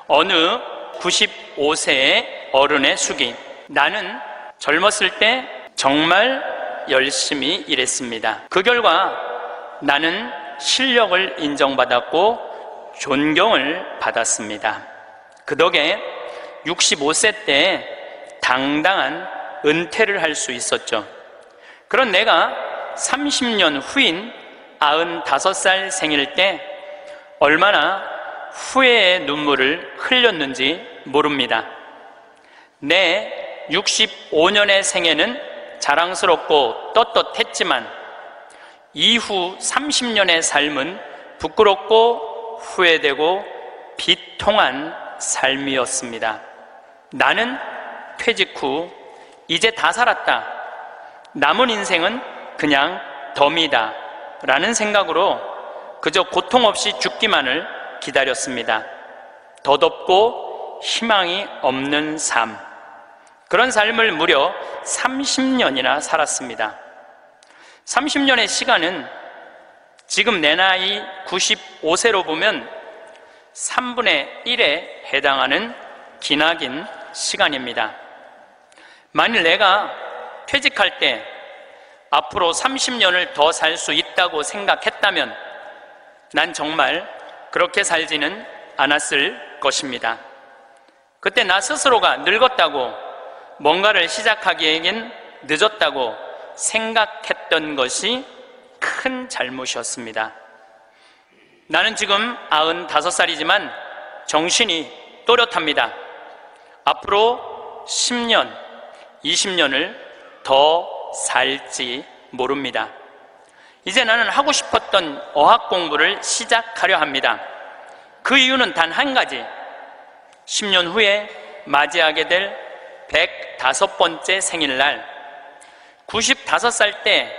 어느 95세의 어른의 수기. 나는 젊었을 때 정말 열심히 일했습니다. 그 결과 나는 실력을 인정받았고 존경을 받았습니다. 그 덕에 65세 때 당당한 은퇴를 할 수 있었죠. 그런 내가 30년 후인 95살 생일 때 얼마나 후회의 눈물을 흘렸는지 모릅니다. 내 65년의 생애는 자랑스럽고 떳떳했지만 이후 30년의 삶은 부끄럽고 후회되고 비통한 삶이었습니다. 나는 퇴직 후 이제 다 살았다, 남은 인생은 그냥 덤이다 라는 생각으로 그저 고통 없이 죽기만을 기다렸습니다. 덧없고 희망이 없는 삶, 그런 삶을 무려 30년이나 살았습니다. 30년의 시간은 지금 내 나이 95세로 보면 3분의 1에 해당하는 기나긴 시간입니다. 만일 내가 퇴직할 때 앞으로 30년을 더 살 수 있다고 생각했다면 난 정말 그렇게 살지는 않았을 것입니다. 그때 나 스스로가 늙었다고, 뭔가를 시작하기에는 늦었다고 생각했던 것이 큰 잘못이었습니다. 나는 지금 95살이지만 정신이 또렷합니다. 앞으로 10년, 20년을 더 살지 모릅니다. 이제 나는 하고 싶었던 어학 공부를 시작하려 합니다. 그 이유는 단 한 가지, 10년 후에 맞이하게 될 105번째 생일날, 95살 때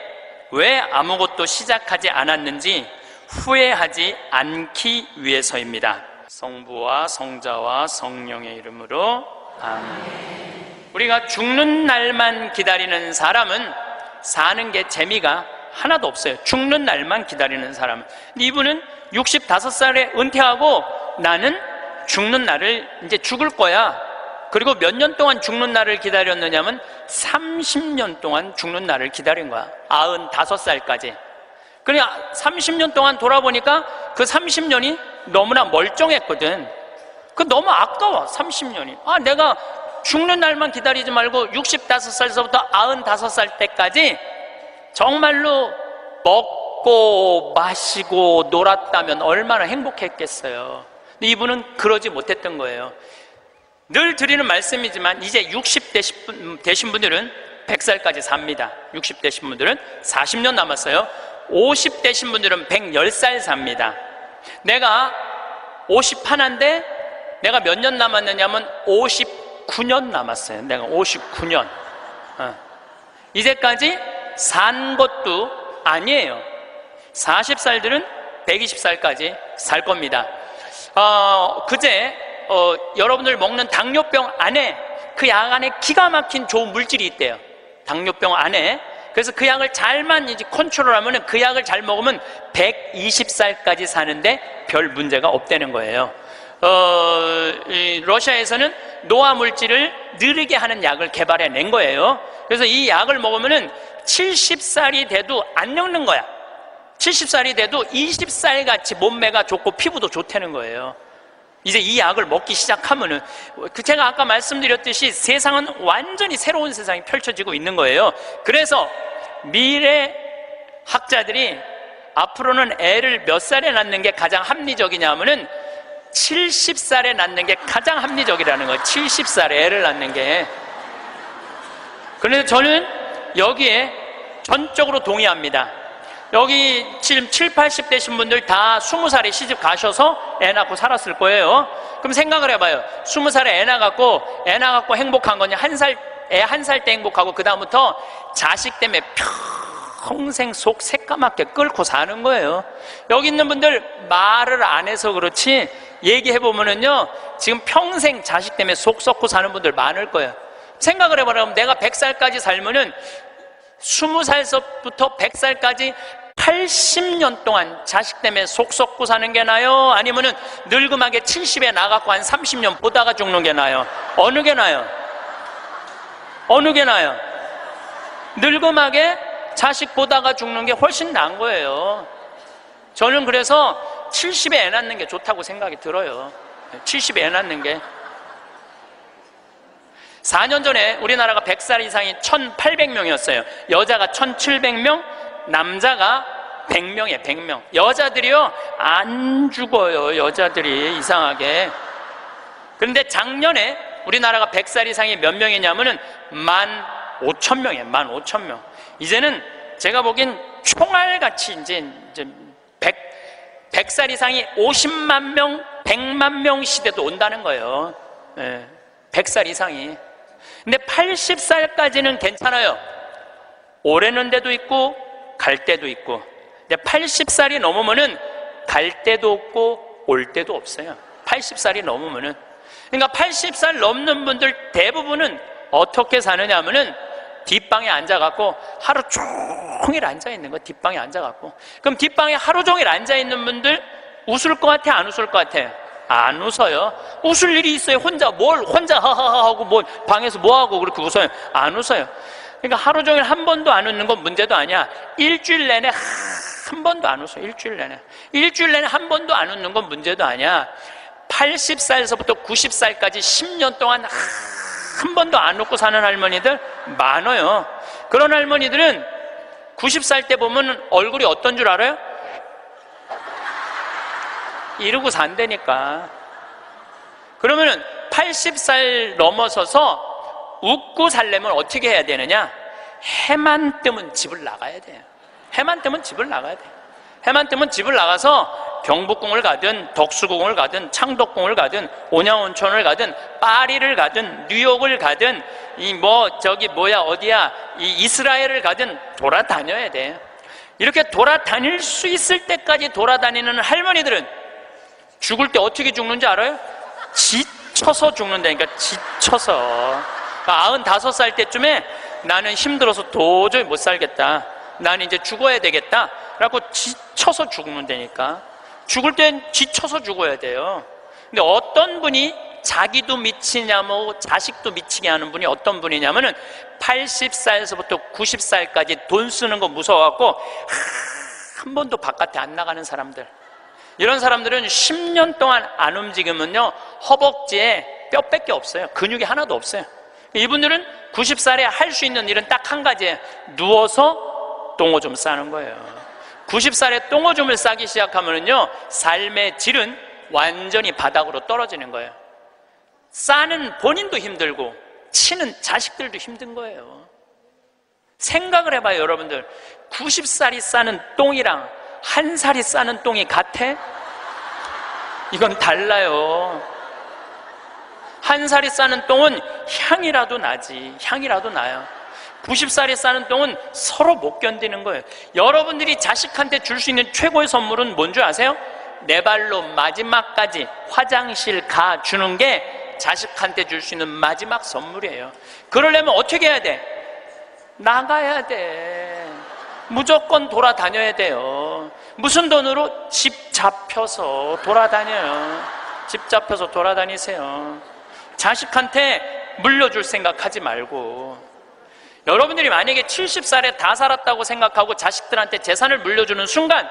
왜 아무것도 시작하지 않았는지 후회하지 않기 위해서입니다. 성부와 성자와 성령의 이름으로 아멘. 우리가 죽는 날만 기다리는 사람은 사는 게 재미가 하나도 없어요. 죽는 날만 기다리는 사람은. 이분은 65살에 은퇴하고 나는 죽는 날을 이제 죽을 거야. 그리고 몇 년 동안 죽는 날을 기다렸느냐면 30년 동안 죽는 날을 기다린 거야. 95살까지. 그러니까 30년 동안 돌아보니까 그 30년이 너무나 멀쩡했거든. 그 너무 아까워, 30년이. 내가 죽는 날만 기다리지 말고 65살서부터 95살 때까지 정말로 먹고 마시고 놀았다면 얼마나 행복했겠어요. 근데 이분은 그러지 못했던 거예요. 늘 드리는 말씀이지만 이제 60 되신 분들은 100살까지 삽니다. 60 되신 분들은 40년 남았어요. 50 되신 분들은 110살 삽니다. 내가 51인데 내가 몇 년 남았느냐면 59년 남았어요. 내가 59년. 이제까지 산 것도 아니에요. 40살들은 120살까지 살 겁니다. 그제 여러분들 먹는 당뇨병 안에, 그 약 안에 기가 막힌 좋은 물질이 있대요. 당뇨병 안에. 그래서 그 약을 잘만 이제 컨트롤하면, 그 약을 잘 먹으면 120살까지 사는데 별 문제가 없다는 거예요. 러시아에서는 노화 물질을 느리게 하는 약을 개발해낸 거예요. 그래서 이 약을 먹으면은 70살이 돼도 안 늙는 거야. 70살이 돼도 20살 같이 몸매가 좋고 피부도 좋다는 거예요. 이제 이 약을 먹기 시작하면은, 제가 아까 말씀드렸듯이 세상은 완전히 새로운 세상이 펼쳐지고 있는 거예요. 그래서 미래 학자들이 앞으로는 애를 몇 살에 낳는 게 가장 합리적이냐 하면은 70살에 낳는 게 가장 합리적이라는 거예요. 70살에 애를 낳는 게. 그래서 저는 여기에 전적으로 동의합니다. 여기 지금 70, 80 되신 분들 다 20살에 시집 가셔서 애 낳고 살았을 거예요. 그럼 생각을 해봐요. 20살에 애 낳고 행복한 거냐? 애 한 살 때 행복하고 그 다음부터 자식 때문에 평생 속 새까맣게 끓고 사는 거예요. 여기 있는 분들 말을 안 해서 그렇지 얘기해보면은요, 지금 평생 자식 때문에 속 썩고 사는 분들 많을 거예요. 생각을 해봐라. 내가 100살까지 살면은 20살서부터 100살까지 80년 동안 자식 때문에 속 썩고 사는 게 나아요? 아니면은 늙음하게 70에 나가고 한 30년 보다가 죽는 게 나아요? 어느 게 나아요? 어느 게 나아요? 늙음하게 자식 보다가 죽는 게 훨씬 나은 거예요. 저는 그래서 70에 애 낳는 게 좋다고 생각이 들어요. 70에 애 낳는 게. 4년 전에 우리나라가 100살 이상이 1,800명이었어요. 여자가 1,700명, 남자가 100명이에요. 100명. 여자들이요 안 죽어요. 여자들이 이상하게. 그런데 작년에 우리나라가 100살 이상이 몇 명이냐면은 15,000명이에요. 15,000명. 이제는 제가 보기엔 총알같이 이제 100살 이상이 50만 명, 100만 명 시대도 온다는 거예요. 100살 이상이. 근데 80살까지는 괜찮아요. 오래는 데도 있고 갈 때도 있고. 근데 80살이 넘으면은 갈 때도 없고 올 때도 없어요. 80살이 넘으면은. 그러니까 80살 넘는 분들 대부분은 어떻게 사느냐 하면은 뒷방에 앉아갖고 하루 종일 앉아있는 거. 뒷방에 앉아갖고. 그럼 뒷방에 하루 종일 앉아있는 분들 웃을 것 같아? 안 웃을 것 같아? 안 웃어요. 웃을 일이 있어요. 혼자 하하하 하고 뭐 방에서 뭐하고 그렇게 웃어요? 안 웃어요. 그러니까 하루 종일 한 번도 안 웃는 건 문제도 아니야. 일주일 내내 한 번도 안 웃어. 일주일 내내 한 번도 안 웃는 건 문제도 아니야. 80살에서부터 90살까지 10년 동안 한 번도 안 웃고 사는 할머니들 많아요. 그런 할머니들은 90살 때 보면 얼굴이 어떤 줄 알아요? 이러고 산다니까. 그러면은 80살 넘어서서 웃고 살려면 어떻게 해야 되느냐? 해만 뜨면 집을 나가야 돼요. 해만 뜨면 집을 나가야 돼요. 해만 뜨면 집을 나가서 경복궁을 가든 덕수궁을 가든 창덕궁을 가든 온양온천을 가든 파리를 가든 뉴욕을 가든 어디야 이스라엘을 가든 돌아다녀야 돼. 이렇게 돌아다닐 수 있을 때까지 돌아다니는 할머니들은 죽을 때 어떻게 죽는지 알아요? 지쳐서 죽는다니까. 지쳐서. 95살 때쯤에 나는 힘들어서 도저히 못 살겠다, 나는 이제 죽어야 되겠다 라고 지쳐서 죽는다니까. 죽을 땐 지쳐서 죽어야 돼요. 근데 어떤 분이 자기도 미치냐면 자식도 미치게 하는 분이 어떤 분이냐면은 80살에서부터 90살까지 돈 쓰는 거 무서워갖고 한 번도 바깥에 안 나가는 사람들. 이런 사람들은 10년 동안 안 움직이면요 허벅지에 뼈밖에 없어요. 근육이 하나도 없어요. 이분들은 90살에 할 수 있는 일은 딱 한 가지예요. 누워서 똥오줌 싸는 거예요. 90살에 똥오줌을 싸기 시작하면요 삶의 질은 완전히 바닥으로 떨어지는 거예요. 싸는 본인도 힘들고 치는 자식들도 힘든 거예요. 생각을 해봐요. 여러분들 90살이 싸는 똥이랑 1살이 싸는 똥이 같아? 이건 달라요. 1살이 싸는 똥은 향이라도 나지. 향이라도 나요. 90살이 싸는 똥은 서로 못 견디는 거예요. 여러분들이 자식한테 줄 수 있는 최고의 선물은 뭔 줄 아세요? 내 발로 마지막까지 화장실 가 주는 게 자식한테 줄 수 있는 마지막 선물이에요. 그러려면 어떻게 해야 돼? 나가야 돼. 무조건 돌아다녀야 돼요. 무슨 돈으로? 집 잡혀서 돌아다녀요. 집 잡혀서 돌아다니세요. 자식한테 물려줄 생각하지 말고. 여러분들이 만약에 70살에 다 살았다고 생각하고 자식들한테 재산을 물려주는 순간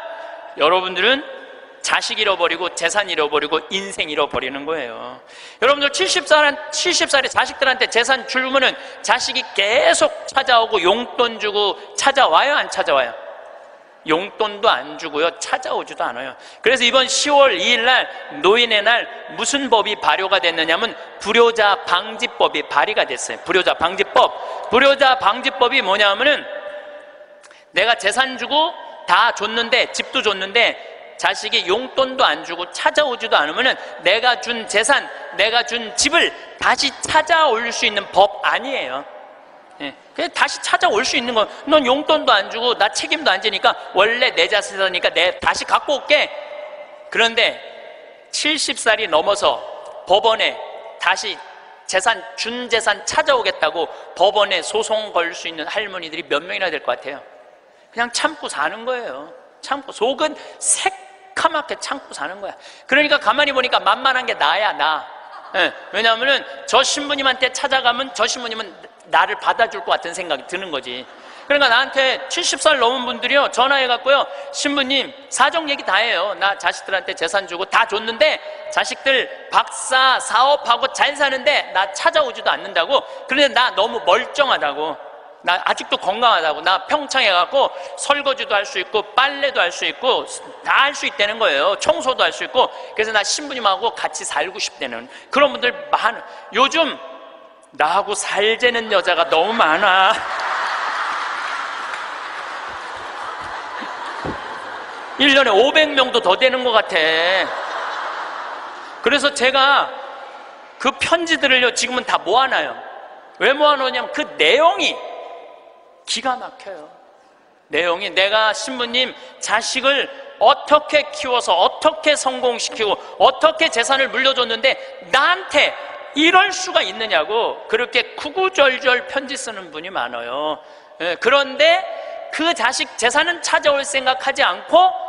여러분들은 자식 잃어버리고 재산 잃어버리고 인생 잃어버리는 거예요. 여러분들 70살에 자식들한테 재산 주면은 자식이 계속 찾아오고 용돈 주고 찾아와요? 안 찾아와요? 용돈도 안 주고요 찾아오지도 않아요. 그래서 이번 10월 2일 날 노인의 날 무슨 법이 발효가 됐느냐면 불효자 방지법이 발의가 됐어요. 불효자 방지법. 불효자 방지법이 뭐냐면은 내가 재산 주고 다 줬는데 집도 줬는데 자식이 용돈도 안 주고 찾아오지도 않으면은 내가 준 재산, 내가 준 집을 다시 찾아올 수 있는 법 아니에요. 예, 그냥 다시 찾아올 수 있는 거. 넌 용돈도 안 주고 나 책임도 안 지니까 원래 내 자산이니까 내 다시 갖고 올게. 그런데 70살이 넘어서 법원에 다시 준 재산 찾아오겠다고 법원에 소송 걸 수 있는 할머니들이 몇 명이나 될 것 같아요? 그냥 참고 사는 거예요. 참고, 속은 새카맣게 참고 사는 거야. 그러니까 가만히 보니까 만만한 게 나야, 나. 예, 왜냐하면은 저 신부님한테 찾아가면 저 신부님은 나를 받아줄 것 같은 생각이 드는 거지. 그러니까 나한테 70살 넘은 분들이요, 전화해갖고요, 신부님 사정 얘기 다 해요. 나 자식들한테 재산 주고 다 줬는데 자식들 박사 사업하고 잘 사는데 나 찾아오지도 않는다고. 그런데 나 너무 멀쩡하다고, 나 아직도 건강하다고, 나 평창에 가고 설거지도 할 수 있고 빨래도 할 수 있고 다 할 수 있다는 거예요. 청소도 할 수 있고. 그래서 나 신부님하고 같이 살고 싶다는 그런 분들 많아. 요즘 나하고 살자는 여자가 너무 많아. 일년에 500명도 더 되는 것 같아. 그래서 제가 그 편지들을요, 지금은 다 모아놔요. 왜 모아놓냐면 그 내용이 기가 막혀요. 내용이, 내가 신부님 자식을 어떻게 키워서 어떻게 성공시키고 어떻게 재산을 물려줬는데 나한테 이럴 수가 있느냐고 그렇게 구구절절 편지 쓰는 분이 많아요. 그런데 그 자식 재산은 찾아올 생각하지 않고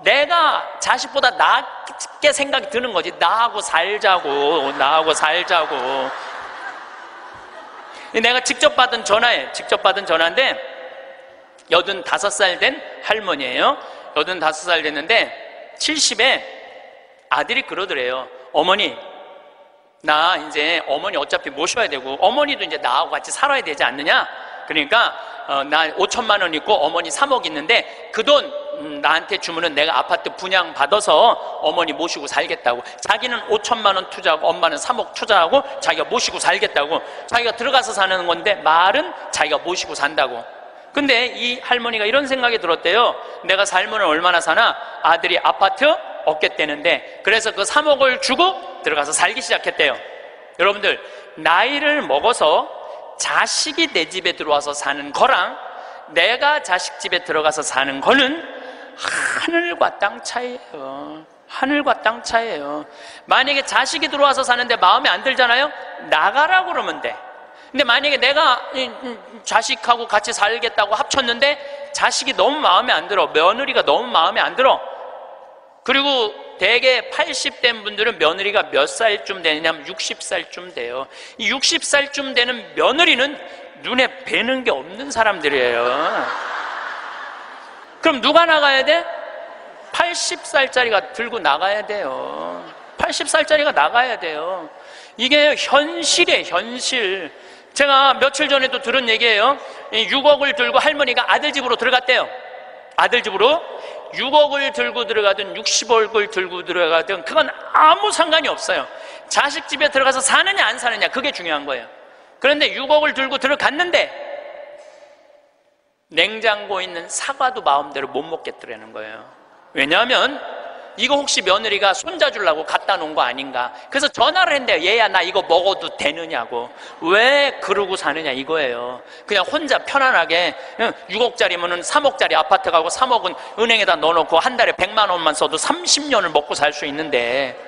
내가 자식보다 낫게 생각이 드는 거지. 나하고 살자고, 나하고 살자고. 내가 직접 받은 전화인데 85살 된 할머니예요. 85살 됐는데 70에 아들이 그러더래요. 어머니, 나 이제 어머니 어차피 모셔야 되고 어머니도 이제 나하고 같이 살아야 되지 않느냐. 그러니까 나 5천만 원 있고 어머니 3억 있는데 그 돈 나한테 주면은 내가 아파트 분양 받아서 어머니 모시고 살겠다고. 자기는 5천만 원 투자하고 엄마는 3억 투자하고 자기가 모시고 살겠다고. 자기가 들어가서 사는 건데 말은 자기가 모시고 산다고. 근데 이 할머니가 이런 생각이 들었대요. 내가 살면 얼마나 사나? 아들이 아파트 얻겠다는데, 그래서 그 3억을 주고 들어가서 살기 시작했대요. 여러분들, 나이를 먹어서 자식이 내 집에 들어와서 사는 거랑 내가 자식 집에 들어가서 사는 거는 하늘과 땅 차이예요. 하늘과 땅 차이예요. 만약에 자식이 들어와서 사는데 마음에 안 들잖아요? 나가라고 그러면 돼. 근데 만약에 내가 자식하고 같이 살겠다고 합쳤는데 자식이 너무 마음에 안 들어, 며느리가 너무 마음에 안 들어. 그리고 대개 80된 분들은 며느리가 몇 살쯤 되냐면 60살쯤 돼요. 이 60살쯤 되는 며느리는 눈에 뵈는 게 없는 사람들이에요. 그럼 누가 나가야 돼? 80살짜리가 들고 나가야 돼요. 80살짜리가 나가야 돼요. 이게 현실이에요, 현실. 제가 며칠 전에도 들은 얘기예요. 6억을 들고 할머니가 아들 집으로 들어갔대요. 아들 집으로 6억을 들고 들어가든 60억을 들고 들어가든 그건 아무 상관이 없어요. 자식 집에 들어가서 사느냐 안 사느냐, 그게 중요한 거예요. 그런데 6억을 들고 들어갔는데 냉장고에 있는 사과도 마음대로 못 먹겠더라는 거예요. 왜냐하면 이거 혹시 며느리가 손자 주려고 갖다 놓은 거 아닌가. 그래서 전화를 했는데요. 얘야, 나 이거 먹어도 되느냐고. 왜 그러고 사느냐 이거예요. 그냥 혼자 편안하게 6억짜리면은 3억짜리 아파트 가고 3억은 은행에다 넣어놓고 한 달에 100만 원만 써도 30년을 먹고 살 수 있는데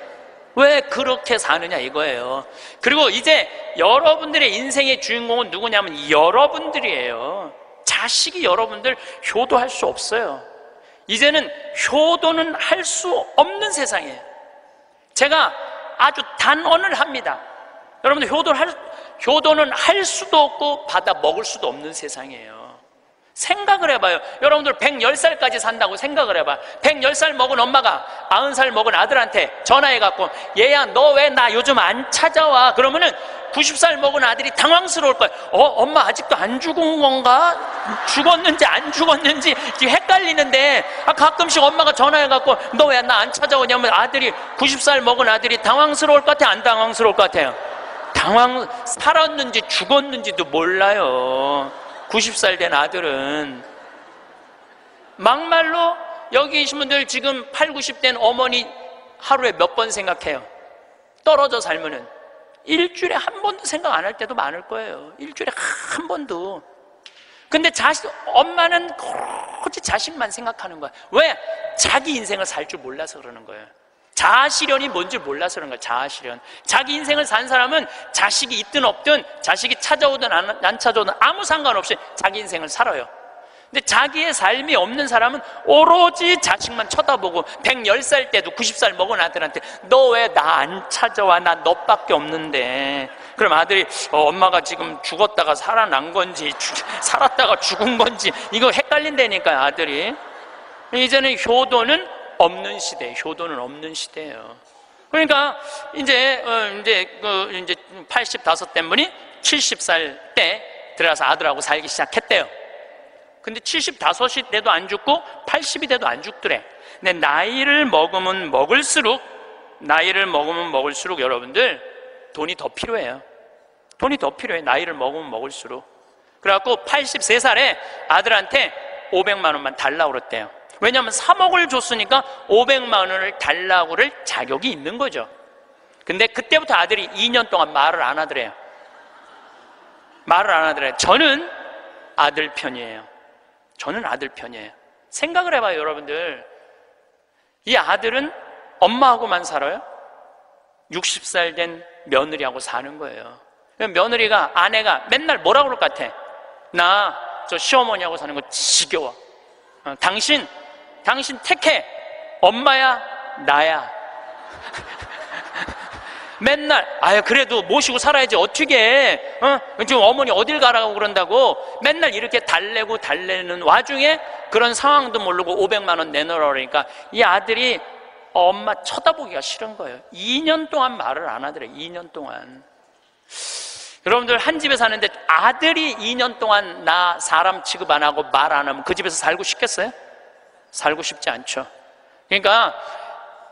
왜 그렇게 사느냐 이거예요. 그리고 이제 여러분들의 인생의 주인공은 누구냐면 여러분들이에요. 자식이 여러분들 효도할 수 없어요. 이제는 효도는 할 수 없는 세상이에요. 제가 아주 단언을 합니다. 여러분들 효도는 할 수도 없고 받아 먹을 수도 없는 세상이에요. 생각을 해봐요. 여러분들 110살까지 산다고 생각을 해봐. 110살 먹은 엄마가 90살 먹은 아들한테 전화해갖고 얘야, 너 왜 나 요즘 안 찾아와? 그러면은 90살 먹은 아들이 당황스러울 거예요. 엄마 아직도 안 죽은 건가? 죽었는지 안 죽었는지 지금 헷갈리는데, 가끔씩 엄마가 전화해갖고 너 왜 나 안 찾아오냐면 아들이 90살 먹은 아들이 당황스러울 것 같아요? 안 당황스러울 것 같아요? 살았는지 죽었는지도 몰라요. 90살 된 아들은. 막말로 여기 계신 분들 지금 8, 90된 어머니 하루에 몇 번 생각해요? 떨어져 살면은 일주일에 한 번도 생각 안 할 때도 많을 거예요. 일주일에 한 번도. 근데 엄마는 오로지 자식만 생각하는 거야. 왜? 자기 인생을 살 줄 몰라서 그러는 거예요. 자아실현이 뭔지 몰라서 그런 거예요. 자아실현. 자기 인생을 산 사람은 자식이 있든 없든, 자식이 찾아오든 안 찾아오든 아무 상관없이 자기 인생을 살아요. 근데 자기의 삶이 없는 사람은 오로지 자식만 쳐다보고 110살 때도 90살 먹은 아들한테 너 왜 나 안 찾아와? 나 너밖에 없는데. 그럼 아들이 엄마가 지금 죽었다가 살아난 건지 살았다가 죽은 건지 이거 헷갈린다니까요, 아들이. 이제는 효도는 없는 시대, 효도는 없는 시대예요. 그러니까 이제 85된 분이 70살 때 들어가서 아들하고 살기 시작했대요. 근데 75이 돼도 안 죽고 80이 돼도 안 죽더래. 근데 나이를 먹으면 먹을수록 여러분들 돈이 더 필요해요. 돈이 더 필요해. 나이를 먹으면 먹을수록. 그래갖고 83살에 아들한테 500만 원만 달라고 그랬대요. 왜냐하면 3억을 줬으니까 500만 원을 달라고 그럴 자격이 있는 거죠. 근데 그때부터 아들이 2년 동안 말을 안 하더래요. 말을 안 하더래요. 저는 아들 편이에요. 저는 아들 편이에요. 생각을 해봐요, 여러분들. 이 아들은 엄마하고만 살아요? 60살 된 며느리하고 사는 거예요. 며느리가, 아내가 맨날 뭐라고 그럴 것 같아? 나 저 시어머니하고 사는 거 지겨워. 당신 택해. 엄마야, 나야. 맨날 그래도 모시고 살아야지 어떻게 지금 어머니 어딜 가라고 그런다고 맨날 이렇게 달래는 와중에 그런 상황도 모르고 500만 원 내놓으라 그러니까 이 아들이 엄마 쳐다보기가 싫은 거예요. 2년 동안 말을 안 하더래. 2년 동안. 여러분들 한 집에 사는데 아들이 2년 동안 나 사람 취급 안 하고 말 안 하면 그 집에서 살고 싶겠어요? 살고 싶지 않죠. 그러니까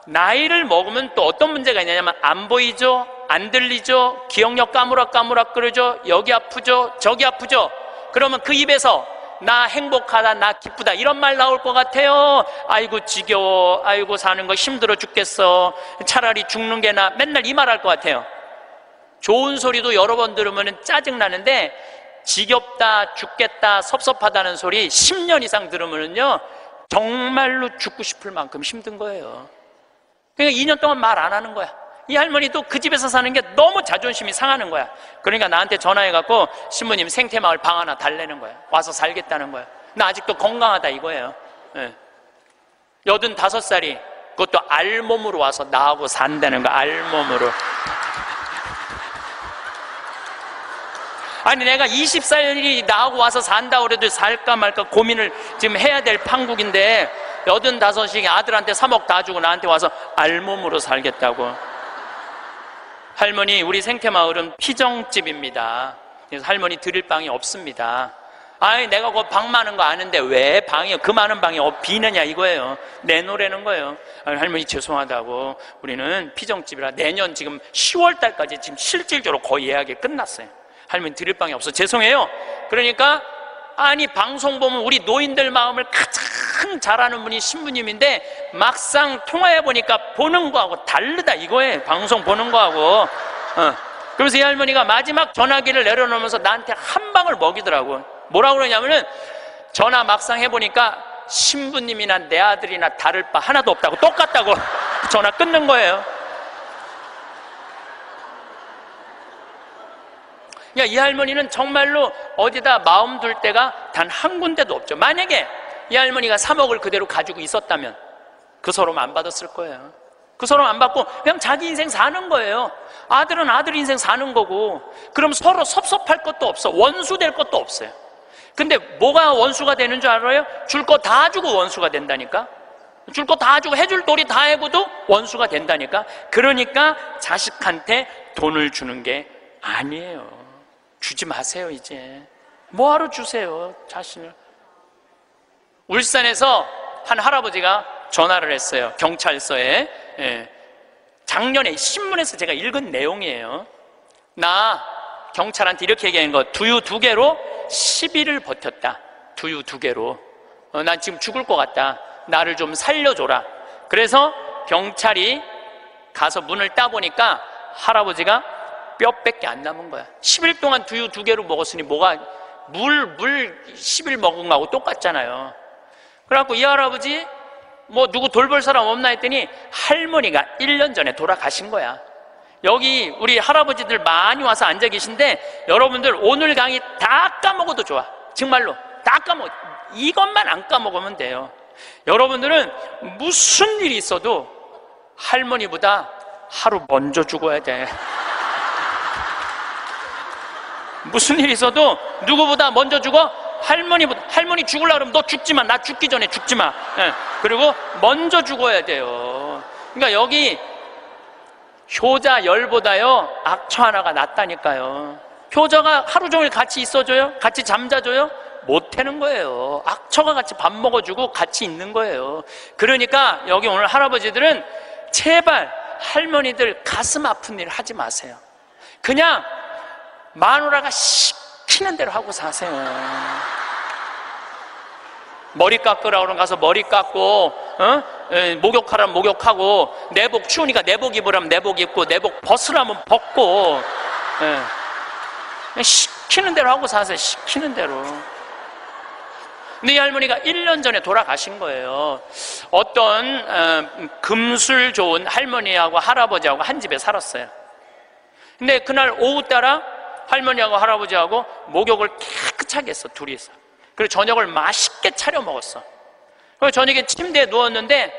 나이를 먹으면 또 어떤 문제가 있냐면 안 보이죠? 안 들리죠? 기억력 까무락까무락 끓죠? 여기 아프죠? 저기 아프죠? 그러면 그 입에서 나 행복하다, 나 기쁘다 이런 말 나올 것 같아요. 아이고 지겨워, 아이고 사는 거 힘들어 죽겠어, 차라리 죽는 게 나, 맨날 이 말 할 것 같아요. 좋은 소리도 여러 번 들으면 짜증나는데 지겹다, 죽겠다, 섭섭하다는 소리 10년 이상 들으면요 정말로 죽고 싶을 만큼 힘든 거예요. 그러니까 2년 동안 말 안 하는 거야. 이 할머니도 그 집에서 사는 게 너무 자존심이 상하는 거야. 그러니까 나한테 전화해갖고 신부님 생태마을 방 하나 달래는 거야. 와서 살겠다는 거야. 나 아직도 건강하다 이거예요. 85살이 그것도 알몸으로 와서 나하고 산다는 거야. 알몸으로. 아니 내가 20살이 나하고 와서 산다고 그래도 살까 말까 고민을 지금 해야 될 판국인데 85이 아들한테 3억 다 주고 나한테 와서 알몸으로 살겠다고. 할머니, 우리 생태마을은 피정집입니다. 그래서 할머니 드릴 방이 없습니다. 아니 내가 그 방 많은 거 아는데 왜 방이 그 많은 방이 비느냐 이거예요. 내놓으라는 거예요. 아니, 할머니 죄송하다고 우리는 피정집이라 내년 지금 10월 달까지 지금 실질적으로 거의 예약이 끝났어요. 할머니 드릴 방이 없어. 죄송해요. 그러니까 아니 방송 보면 우리 노인들 마음을 가장 잘하는 분이 신부님인데 막상 통화해 보니까 보는 거하고 다르다 이거예요. 방송 보는 거하고. 그래서 이 할머니가 마지막 전화기를 내려놓으면서 나한테 한 방을 먹이더라고. 뭐라고 그러냐면은 전화 막상 해보니까 신부님이나 내 아들이나 다를 바 하나도 없다고, 똑같다고 전화 끊는 거예요. 이 할머니는 정말로 어디다 마음 둘 데가 단 한 군데도 없죠. 만약에 이 할머니가 3억을 그대로 가지고 있었다면 그 서름 안 받았을 거예요. 그 서름 안 받고 그냥 자기 인생 사는 거예요. 아들은 아들 인생 사는 거고. 그럼 서로 섭섭할 것도 없어. 원수 될 것도 없어요. 근데 뭐가 원수가 되는 줄 알아요? 줄 거 다 주고 원수가 된다니까. 줄 거 다 주고 해줄 도리 다 해고도 원수가 된다니까. 그러니까 자식한테 돈을 주는 게 아니에요. 주지 마세요. 이제 뭐하러 주세요 자신을. 울산에서 한 할아버지가 전화를 했어요. 경찰서에. 작년에 신문에서 제가 읽은 내용이에요. 나 경찰한테 이렇게 얘기한 거, 두유 2개로 10일을 버텼다. 두유 2개로. 난 지금 죽을 것 같다. 나를 좀 살려줘라. 그래서 경찰이 가서 문을 따보니까 할아버지가 뼈밖에 안 남은 거야. 10일 동안 두유 2개로 먹었으니 뭐가 물 10일 먹은 거하고 똑같잖아요. 그래갖고 이 할아버지 뭐 누구 돌볼 사람 없나 했더니 할머니가 1년 전에 돌아가신 거야. 여기 우리 할아버지들 많이 와서 앉아 계신데 여러분들 오늘 강의 다 까먹어도 좋아. 정말로 다 까먹어. 이것만 안 까먹으면 돼요. 여러분들은 무슨 일이 있어도 할머니보다 하루 먼저 죽어야 돼. 무슨 일이 있어도 누구보다 먼저 죽어? 할머니보다. 할머니 죽으려고 그러면 너 죽지 마. 나 죽기 전에 죽지 마. 예. 그리고 먼저 죽어야 돼요. 그러니까 여기 효자 열보다요 악처 하나가 낫다니까요. 효자가 하루 종일 같이 있어줘요? 같이 잠자줘요? 못하는 거예요. 악처가 같이 밥 먹어주고 같이 있는 거예요. 그러니까 여기 오늘 할아버지들은 제발 할머니들 가슴 아픈 일 하지 마세요. 그냥 마누라가 시키는 대로 하고 사세요. 머리 깎으라 그러면 가서 머리 깎고, 목욕하라면 목욕하고, 내복 추우니까 내복 입으라면 내복 입고, 내복 벗으라면 벗고, 시키는 대로 하고 사세요. 시키는 대로. 근데 이 할머니가 1년 전에 돌아가신 거예요. 어떤 금술 좋은 할머니하고 할아버지하고 한 집에 살았어요. 근데 그날 오후 따라 할머니하고 할아버지하고 목욕을 깨끗하게 했어, 둘이서. 그리고 저녁을 맛있게 차려 먹었어. 그리고 저녁에 침대에 누웠는데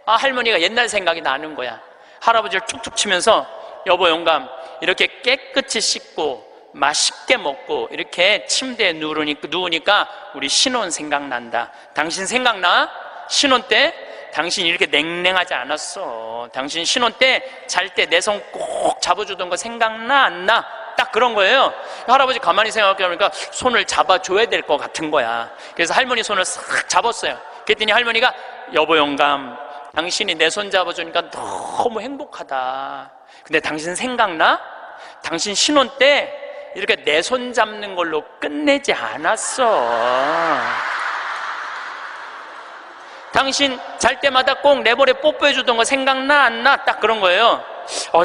할머니가 옛날 생각이 나는 거야. 할아버지를 툭툭 치면서 여보 영감, 이렇게 깨끗이 씻고 맛있게 먹고 이렇게 침대에 누우니까 우리 신혼 생각난다. 당신 생각나? 신혼 때 당신 이렇게 냉랭하지 않았어. 당신 신혼 때 잘 때 내 손 꼭 잡아주던 거 생각나 안 나? 딱 그런 거예요. 할아버지 가만히 생각해보니까 손을 잡아줘야 될 것 같은 거야. 그래서 할머니 손을 싹 잡았어요. 그랬더니 할머니가 여보 영감, 당신이 내 손 잡아주니까 너무 행복하다. 근데 당신 생각나? 당신 신혼 때 이렇게 내 손 잡는 걸로 끝내지 않았어. 당신 잘 때마다 꼭 내 볼에 뽀뽀해주던 거 생각나 안 나? 딱 그런 거예요.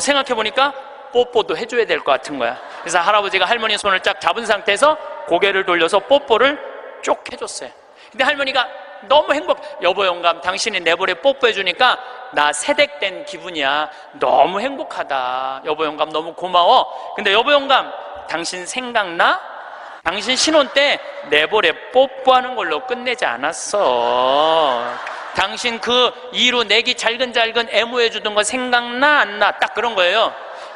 생각해보니까 뽀뽀도 해줘야 될 것 같은 거야. 그래서 할아버지가 할머니 손을 쫙 잡은 상태에서 고개를 돌려서 뽀뽀를 쪽 해줬어요. 근데 할머니가 너무 여보 영감, 당신이 내 볼에 뽀뽀해주니까 나 세댁된 기분이야. 너무 행복하다. 여보 영감 너무 고마워. 근데 여보 영감, 당신 생각나? 당신 신혼 때 내 볼에 뽀뽀하는 걸로 끝내지 않았어. 당신 그 이로 내기 잘근잘근 애무해주던 거 생각나 안 나? 딱 그런 거예요.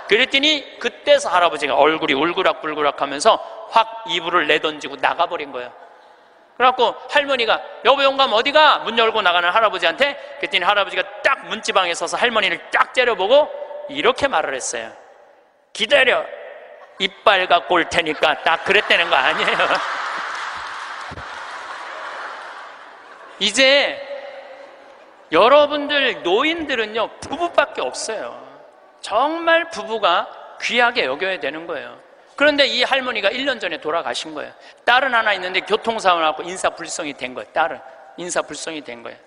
그랬더니 그때서 할아버지가 얼굴이 울그락불그락 하면서 확 이불을 내던지고 나가버린 거예요. 그래갖고 할머니가 여보 영감 어디가? 문 열고 나가는 할아버지한테. 그랬더니 할아버지가 딱 문지방에 서서 할머니를 딱 째려보고 이렇게 말을 했어요. 기다려, 이빨 갖고 올 테니까. 딱 그랬다는 거 아니에요. 이제 여러분들 노인들은요 부부밖에 없어요. 정말 부부가 귀하게 여겨야 되는 거예요. 그런데 이 할머니가 1년 전에 돌아가신 거예요. 딸은 하나 있는데 교통사고를 하고 인사불성이 된 거예요. 딸은 인사불성이 된 거예요.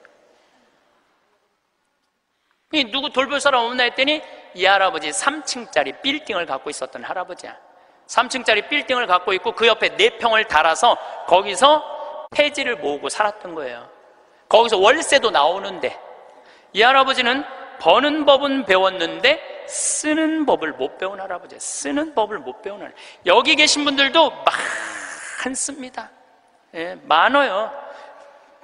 누구 돌볼 사람 없나 했더니 이 할아버지 3층짜리 빌딩을 갖고 있었던 할아버지야. 3층짜리 빌딩을 갖고 있고 그 옆에 4평을 달아서 거기서 폐지를 모으고 살았던 거예요. 거기서 월세도 나오는데 이 할아버지는 버는 법은 배웠는데 쓰는 법을 못 배운 할아버지예요. 쓰는 법을 못 배운 할아버지. 여기 계신 분들도 많습니다. 많아요.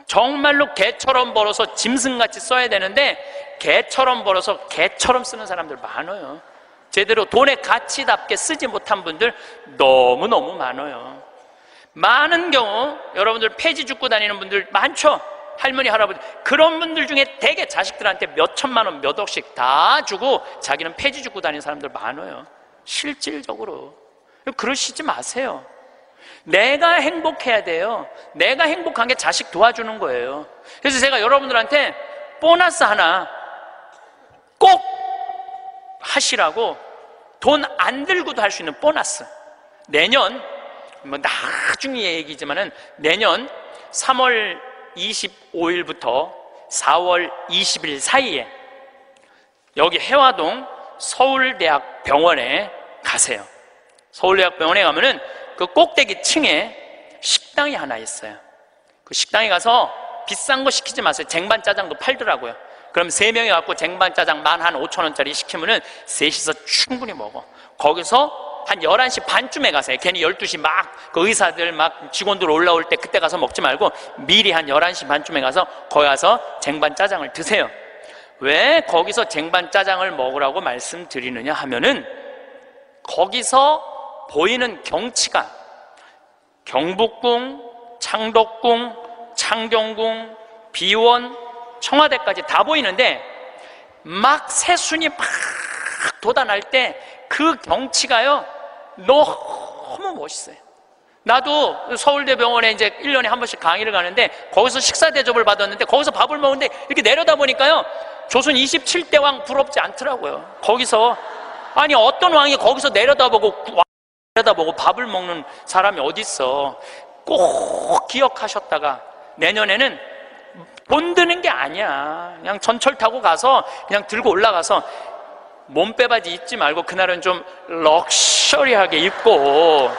정말로 개처럼 벌어서 짐승같이 써야 되는데 개처럼 벌어서 개처럼 쓰는 사람들 많아요. 제대로 돈의 가치답게 쓰지 못한 분들 너무너무 많아요. 많은 경우 여러분들 폐지 줍고 다니는 분들 많죠. 할머니, 할아버지. 그런 분들 중에 대개 자식들한테 몇 천만 원, 몇 억씩 다 주고 자기는 폐지 줍고 다니는 사람들 많아요. 실질적으로. 그러시지 마세요. 내가 행복해야 돼요. 내가 행복한 게 자식 도와주는 거예요. 그래서 제가 여러분들한테 보너스 하나 꼭 하시라고, 돈 안 들고도 할 수 있는 보너스. 내년, 나중에 얘기지만은 내년 3월 25일부터 4월 20일 사이에 여기 해화동 서울대학병원에 가세요. 서울대학병원에 가면은 그 꼭대기 층에 식당이 하나 있어요. 그 식당에 가서 비싼 거 시키지 마세요. 쟁반짜장도 팔더라고요. 그럼 3명이 갖고 쟁반짜장 15,000원짜리 시키면은 셋이서 충분히 먹어. 거기서 한 11시 반쯤에 가세요. 괜히 12시 막 그 의사들 막 직원들 올라올 때 그때 가서 먹지 말고 미리 한 11시 반쯤에 가서 거기 가서 쟁반 짜장을 드세요. 왜 거기서 쟁반 짜장을 먹으라고 말씀드리느냐 하면은 거기서 보이는 경치가 경복궁, 창덕궁, 창경궁, 비원, 청와대까지 다 보이는데 막 새순이 막 돋아날 때 그 경치가요 너무 멋있어요. 나도 서울대병원에 이제 1년에 한 번씩 강의를 가는데 거기서 식사 대접을 받았는데 거기서 밥을 먹는데 이렇게 내려다 보니까요 조선 27대 왕 부럽지 않더라고요. 거기서 아니 어떤 왕이 거기서 내려다보고 밥을 먹는 사람이 어딨어. 꼭 기억하셨다가 내년에는 돈 드는 게 아니야. 그냥 전철 타고 가서 그냥 들고 올라가서 몸빼바지 입지 말고 그날은 좀 럭셔리하게 입고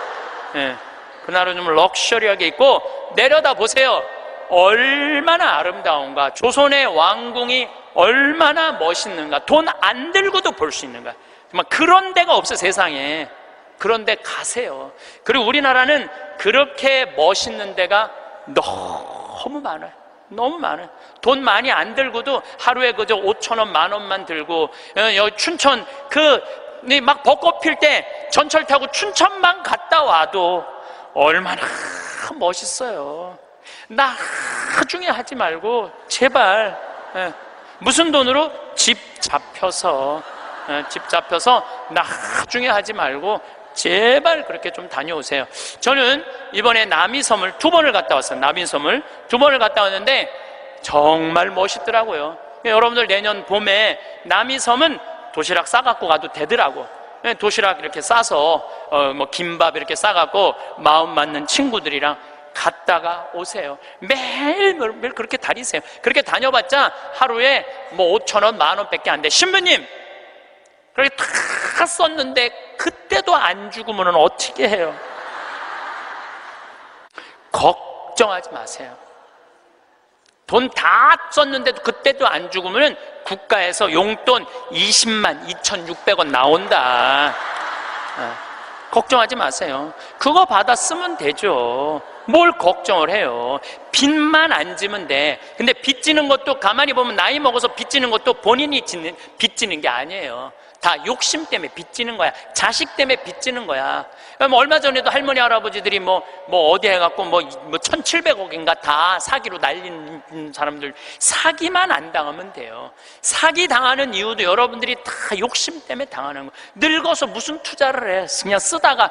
그날은 좀 럭셔리하게 입고 내려다 보세요. 얼마나 아름다운가. 조선의 왕궁이 얼마나 멋있는가. 돈 안 들고도 볼 수 있는가. 정말 그런 데가 없어 세상에. 그런 데 가세요. 그리고 우리나라는 그렇게 멋있는 데가 너무 많아요. 너무 많아요. 돈 많이 안 들고도 하루에 그저 5,000원, 10,000원만 들고 여기 춘천 막 벚꽃 필 때 전철 타고 춘천만 갔다 와도 얼마나 멋있어요. 나중에 하지 말고 제발 무슨 돈으로 집 잡혀서 나중에 하지 말고 제발 그렇게 좀 다녀오세요. 저는 이번에 남이섬을 2번을 갔다 왔어요. 남이섬을 2번을 갔다 왔는데 정말 멋있더라고요. 여러분들 내년 봄에 남이섬은 도시락 싸갖고 가도 되더라고. 도시락 이렇게 싸서 뭐 김밥 이렇게 싸갖고 마음 맞는 친구들이랑 갔다가 오세요. 매일 그렇게 다니세요. 그렇게 다녀봤자 하루에 뭐 5,000원, 10,000원밖에 안 돼. 신부님 그렇게 다 썼는데 그때도 안 죽으면 어떻게 해요? 걱정하지 마세요. 돈 다 썼는데도 그때도 안 죽으면 국가에서 용돈 20만 2,600원 나온다. 걱정하지 마세요. 그거 받아 쓰면 되죠. 뭘 걱정을 해요. 빚만 안 지면 돼. 근데 빚지는 것도 가만히 보면 나이 먹어서 빚지는 것도 본인이 빚지는 게 아니에요. 다 욕심 때문에 빚지는 거야. 자식 때문에 빚지는 거야. 얼마 전에도 할머니 할아버지들이 뭐 어디 해갖고 뭐 1,700억인가 다 사기로 날린 사람들, 사기만 안 당하면 돼요. 사기 당하는 이유도 여러분들이 다 욕심 때문에 당하는 거예요. 늙어서 무슨 투자를 해. 그냥 쓰다가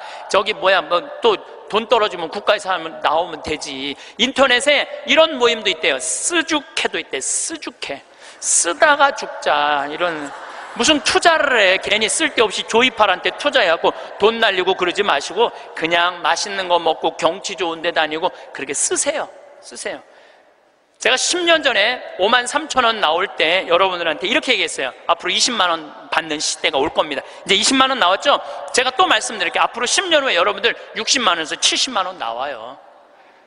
또 돈 떨어지면 국가에서 하면 나오면 되지. 인터넷에 이런 모임도 있대요. 쓰죽해도 있대. 쓰죽해. 쓰다가 죽자. 이런 무슨 투자를 해. 괜히 쓸데없이 조이팔한테 투자해갖고 돈 날리고 그러지 마시고 그냥 맛있는 거 먹고 경치 좋은 데 다니고 그렇게 쓰세요. 제가 10년 전에 53,000원 나올 때 여러분들한테 이렇게 얘기했어요. 앞으로 20만 원 받는 시대가 올 겁니다. 이제 20만 원 나왔죠? 제가 또 말씀드릴게요. 앞으로 10년 후에 여러분들 60만 원에서 70만 원 나와요.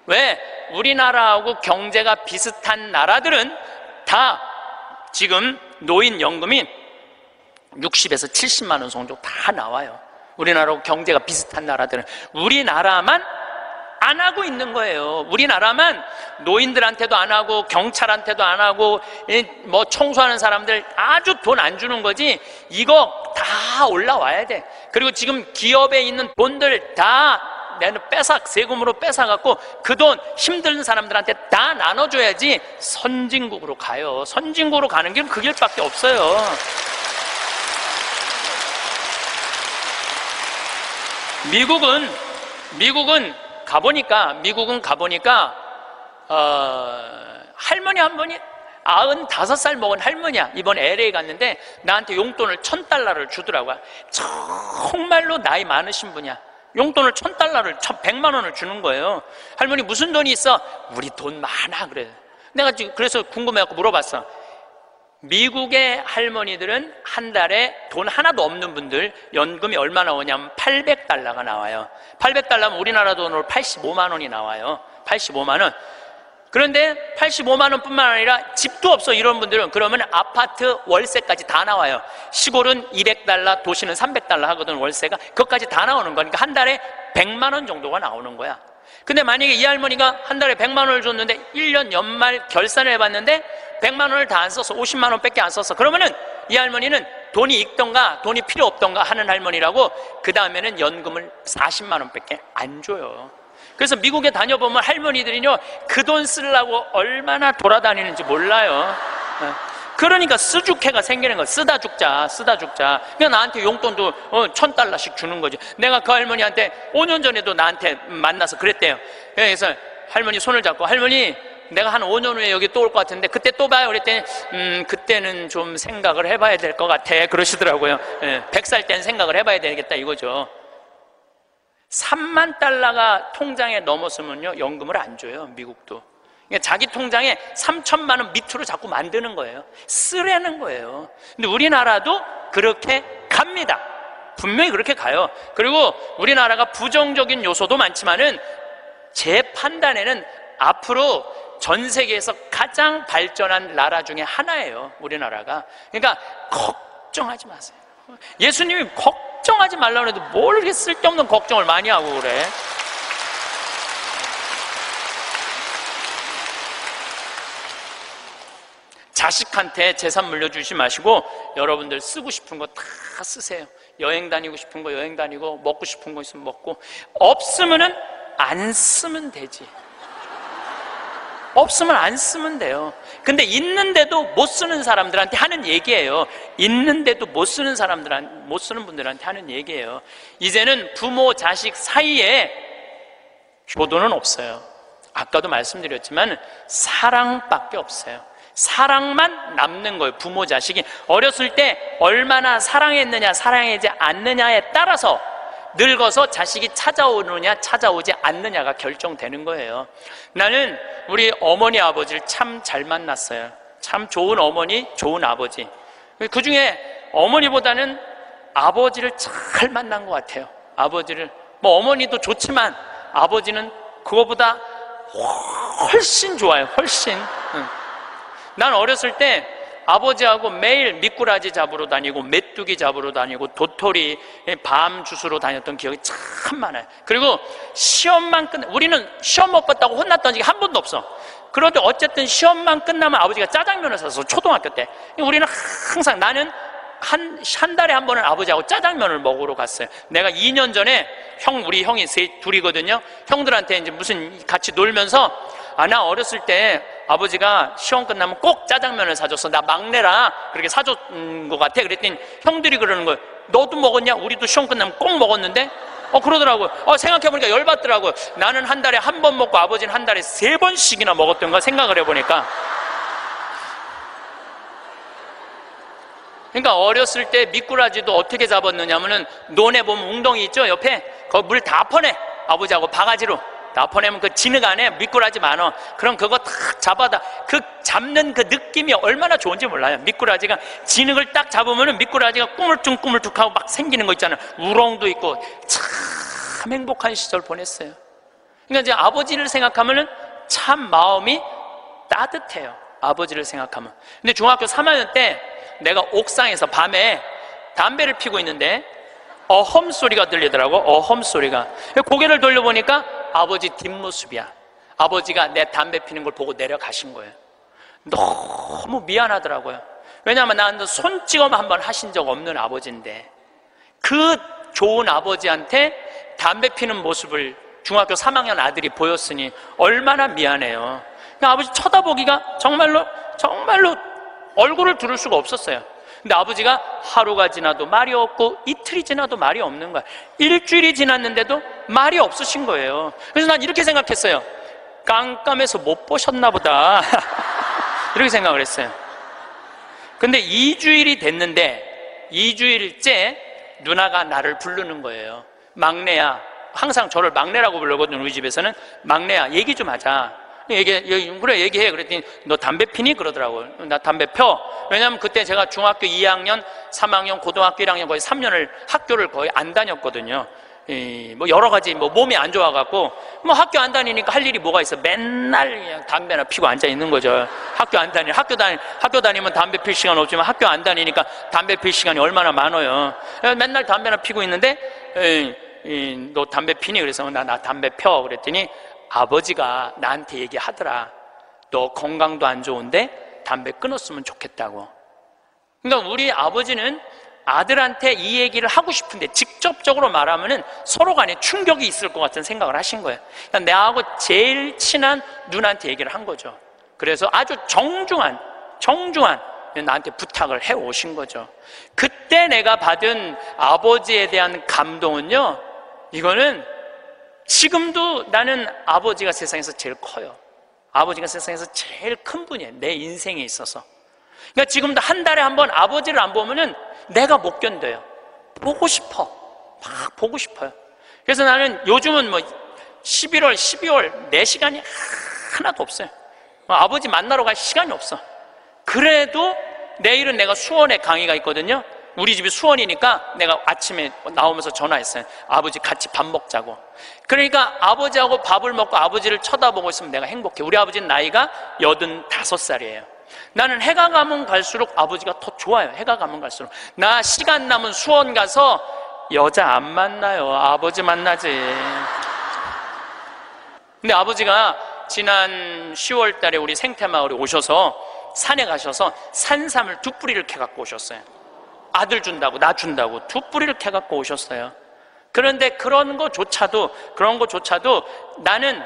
왜? 우리나라하고 경제가 비슷한 나라들은 다 지금 노인연금이 60에서 70만 원 정도 다 나와요. 우리나라하고 경제가 비슷한 나라들은. 우리나라만 안 하고 있는 거예요. 우리나라만 노인들한테도 안 하고 경찰한테도 안 하고 뭐 청소하는 사람들 아주 돈 안 주는 거지. 이거 다 올라와야 돼. 그리고 지금 기업에 있는 돈들 다 세금으로 뺏어갖고 그 돈 힘든 사람들한테 다 나눠줘야지 선진국으로 가요. 선진국으로 가는 길은 그 길밖에 없어요. 미국은 가보니까 할머니 한 분이 95살 먹은 할머니야. 이번 LA 갔는데 나한테 용돈을 $1,000를 주더라고요. 정말로 나이 많으신 분이야. 용돈을 $1,000를 100만 원을 주는 거예요. 할머니 무슨 돈이 있어? 우리 돈 많아. 그래. 내가 지금 그래서 궁금해갖고 물어봤어. 미국의 할머니들은 한 달에 돈 하나도 없는 분들 연금이 얼마 나오냐면 $800가 나와요. $800면 우리나라 돈으로 85만 원이 나와요. 85만 원. 그런데 85만 원뿐만 아니라 집도 없어 이런 분들은 그러면 아파트 월세까지 다 나와요. 시골은 200달러, 도시는 300달러 하거든 월세가. 그것까지 다 나오는 거니까 한 달에 100만 원 정도가 나오는 거야. 근데 만약에 이 할머니가 한 달에 100만 원을 줬는데 1년 연말 결산을 해봤는데 100만 원을 다 안 써서 50만 원밖에 안 썼어. 그러면은 이 할머니는 돈이 있던가 돈이 필요 없던가 하는 할머니라고 그 다음에는 연금을 40만 원밖에 안 줘요. 그래서 미국에 다녀보면 할머니들이요 그 돈 쓰려고 얼마나 돌아다니는지 몰라요. 그러니까 쓰죽해가 생기는 거야. 쓰다 죽자. 그냥 나한테 용돈도 $1,000씩 주는 거지. 내가 그 할머니한테 5년 전에도 나한테 만나서 그랬대요. 그래서 할머니 손을 잡고 할머니 내가 한 5년 후에 여기 또 올 것 같은데 그때 또 봐요. 그랬더니 그때는 좀 생각을 해봐야 될 것 같아 그러시더라고요. 100살 때는 생각을 해봐야 되겠다 이거죠. 3만 달러가 통장에 넘었으면요 연금을 안 줘요. 미국도. 그러니까 자기 통장에 3천만 원 밑으로 자꾸 만드는 거예요. 쓰라는 거예요. 근데 우리나라도 그렇게 갑니다. 분명히 그렇게 가요. 그리고 우리나라가 부정적인 요소도 많지만은 제 판단에는 앞으로 전 세계에서 가장 발전한 나라 중에 하나예요. 우리나라가. 그러니까 걱정하지 마세요. 예수님이 걱정하지 말라고 해도 뭘 이렇게 쓸데없는 걱정을 많이 하고 그래. 자식한테 재산 물려주지 마시고 여러분들 쓰고 싶은 거 다 쓰세요. 여행 다니고 싶은 거 여행 다니고 먹고 싶은 거 있으면 먹고 없으면은 안 쓰면 되지. 없으면 안 쓰면 돼요. 근데 있는데도 못 쓰는 사람들한테 하는 얘기예요. 있는데도 못 쓰는 못 쓰는 분들한테 하는 얘기예요. 이제는 부모 자식 사이에 효도는 없어요. 아까도 말씀드렸지만 사랑밖에 없어요. 사랑만 남는 거예요. 부모 자식이 어렸을 때 얼마나 사랑했느냐 사랑하지 않느냐에 따라서 늙어서 자식이 찾아오느냐 찾아오지 않느냐가 결정되는 거예요. 나는 우리 어머니 아버지를 참 잘 만났어요. 참 좋은 어머니 좋은 아버지. 그 중에 어머니보다는 아버지를 잘 만난 것 같아요. 아버지를 뭐 어머니도 좋지만 아버지는 그거보다 훨씬 좋아요. 훨씬. 난 어렸을 때 아버지하고 매일 미꾸라지 잡으러 다니고 메뚜기 잡으러 다니고 도토리 밤 주스러 다녔던 기억이 참 많아요. 그리고 시험만 우리는 시험 못 봤다고 혼났던 적이 한 번도 없어. 그런데 어쨌든 시험만 끝나면 아버지가 짜장면을 사서 초등학교 때 우리는 항상 나는 한 달에 한 번은 아버지하고 짜장면을 먹으러 갔어요. 내가 2년 전에 우리 형이 둘이거든요. 형들한테 이제 무슨 같이 놀면서 나 어렸을 때 아버지가 시험 끝나면 꼭 짜장면을 사줬어. 나 막내라 그렇게 사줬던 것 같아. 그랬더니 형들이 그러는 거예요. 너도 먹었냐? 우리도 시험 끝나면 꼭 먹었는데? 그러더라고요. 생각해보니까 열받더라고요. 나는 한 달에 한 번 먹고 아버지는 한 달에 3번씩이나 먹었던 거 생각을 해보니까. 그러니까 어렸을 때 미꾸라지도 어떻게 잡았느냐면은 논에 보면 웅덩이 있죠? 옆에 거기 물 다 퍼내. 아버지하고 바가지로 다 퍼내면 그 진흙 안에 미꾸라지 많아. 그럼 그거 탁 잡아다 그 잡는 그 느낌이 얼마나 좋은지 몰라요. 미꾸라지가 진흙을 딱 잡으면은 미꾸라지가 꾸물쭉꾸물쭉하고 막 생기는 거 있잖아요. 우렁도 있고 참 행복한 시절 보냈어요. 그러니까 이제 아버지를 생각하면은 참 마음이 따뜻해요. 아버지를 생각하면. 근데 중학교 3학년 때 내가 옥상에서 밤에 담배를 피고 있는데 어험 소리가 들리더라고. 어험 소리가. 고개를 돌려보니까 아버지 뒷모습이야. 아버지가 내 담배 피는 걸 보고 내려가신 거예요. 너무 미안하더라고요. 왜냐하면 나한테 손찌검 한번 하신 적 없는 아버지인데 그 좋은 아버지한테 담배 피는 모습을 중학교 3학년 아들이 보였으니 얼마나 미안해요. 그러니까 아버지 쳐다보기가 정말로 얼굴을 두를 수가 없었어요. 근데 아버지가 하루가 지나도 말이 없고 이틀이 지나도 말이 없는 거야. 일주일이 지났는데도 말이 없으신 거예요. 그래서 난 이렇게 생각했어요. 깜깜해서 못 보셨나 보다. 이렇게 생각을 했어요. 근데 2주일이 됐는데 2주일째 누나가 나를 부르는 거예요. 막내야. 항상 저를 막내라고 부르거든요. 우리 집에서는. 막내야, 얘기 좀 하자. 그래 얘기해. 그랬더니 너 담배 피니? 그러더라고요. 나 담배 펴. 왜냐면 그때 제가 중학교 2학년 3학년 고등학교 1학년 거의 3년을 학교를 거의 안 다녔거든요. 뭐 여러 가지 뭐 몸이 안 좋아갖고 뭐 학교 안 다니니까 할 일이 뭐가 있어? 맨날 그냥 담배나 피고 앉아 있는 거죠. 학교 다니면 담배 필 시간 없지만 학교 안 다니니까 담배 필 시간이 얼마나 많아요. 맨날 담배나 피고 있는데 너 담배 피니? 그래서 나 담배 펴. 그랬더니 아버지가 나한테 얘기하더라. 너 건강도 안 좋은데 담배 끊었으면 좋겠다고. 그러니까 우리 아버지는 아들한테 이 얘기를 하고 싶은데 직접적으로 말하면은 서로 간에 충격이 있을 것 같은 생각을 하신 거예요. 그러니까 나하고 제일 친한 누나한테 얘기를 한 거죠. 그래서 아주 정중한 나한테 부탁을 해 오신 거죠. 그때 내가 받은 아버지에 대한 감동은요, 이거는 지금도 나는 아버지가 세상에서 제일 커요. 아버지가 세상에서 제일 큰 분이에요, 내 인생에 있어서. 그러니까 지금도 한 달에 한 번 아버지를 안 보면은 내가 못 견뎌요. 보고 싶어. 막 보고 싶어요. 그래서 나는 요즘은 뭐 11월, 12월 내 시간이 하나도 없어요. 아버지 만나러 갈 시간이 없어. 그래도 내일은 내가 수원에 강의가 있거든요. 우리 집이 수원이니까 내가 아침에 나오면서 전화했어요. 아버지 같이 밥 먹자고. 그러니까 아버지하고 밥을 먹고 아버지를 쳐다보고 있으면 내가 행복해. 우리 아버지는 나이가 85살이에요. 나는 해가 가면 갈수록 아버지가 더 좋아요. 해가 가면 갈수록. 나 시간 남은 수원 가서 여자 안 만나요. 아버지 만나지. 근데 아버지가 지난 10월 달에 우리 생태마을에 오셔서 산에 가셔서 산삼을 2뿌리를 캐갖고 오셨어요. 아들 준다고, 나 준다고 2뿌리를 캐갖고 오셨어요. 그런데 그런 거조차도 나는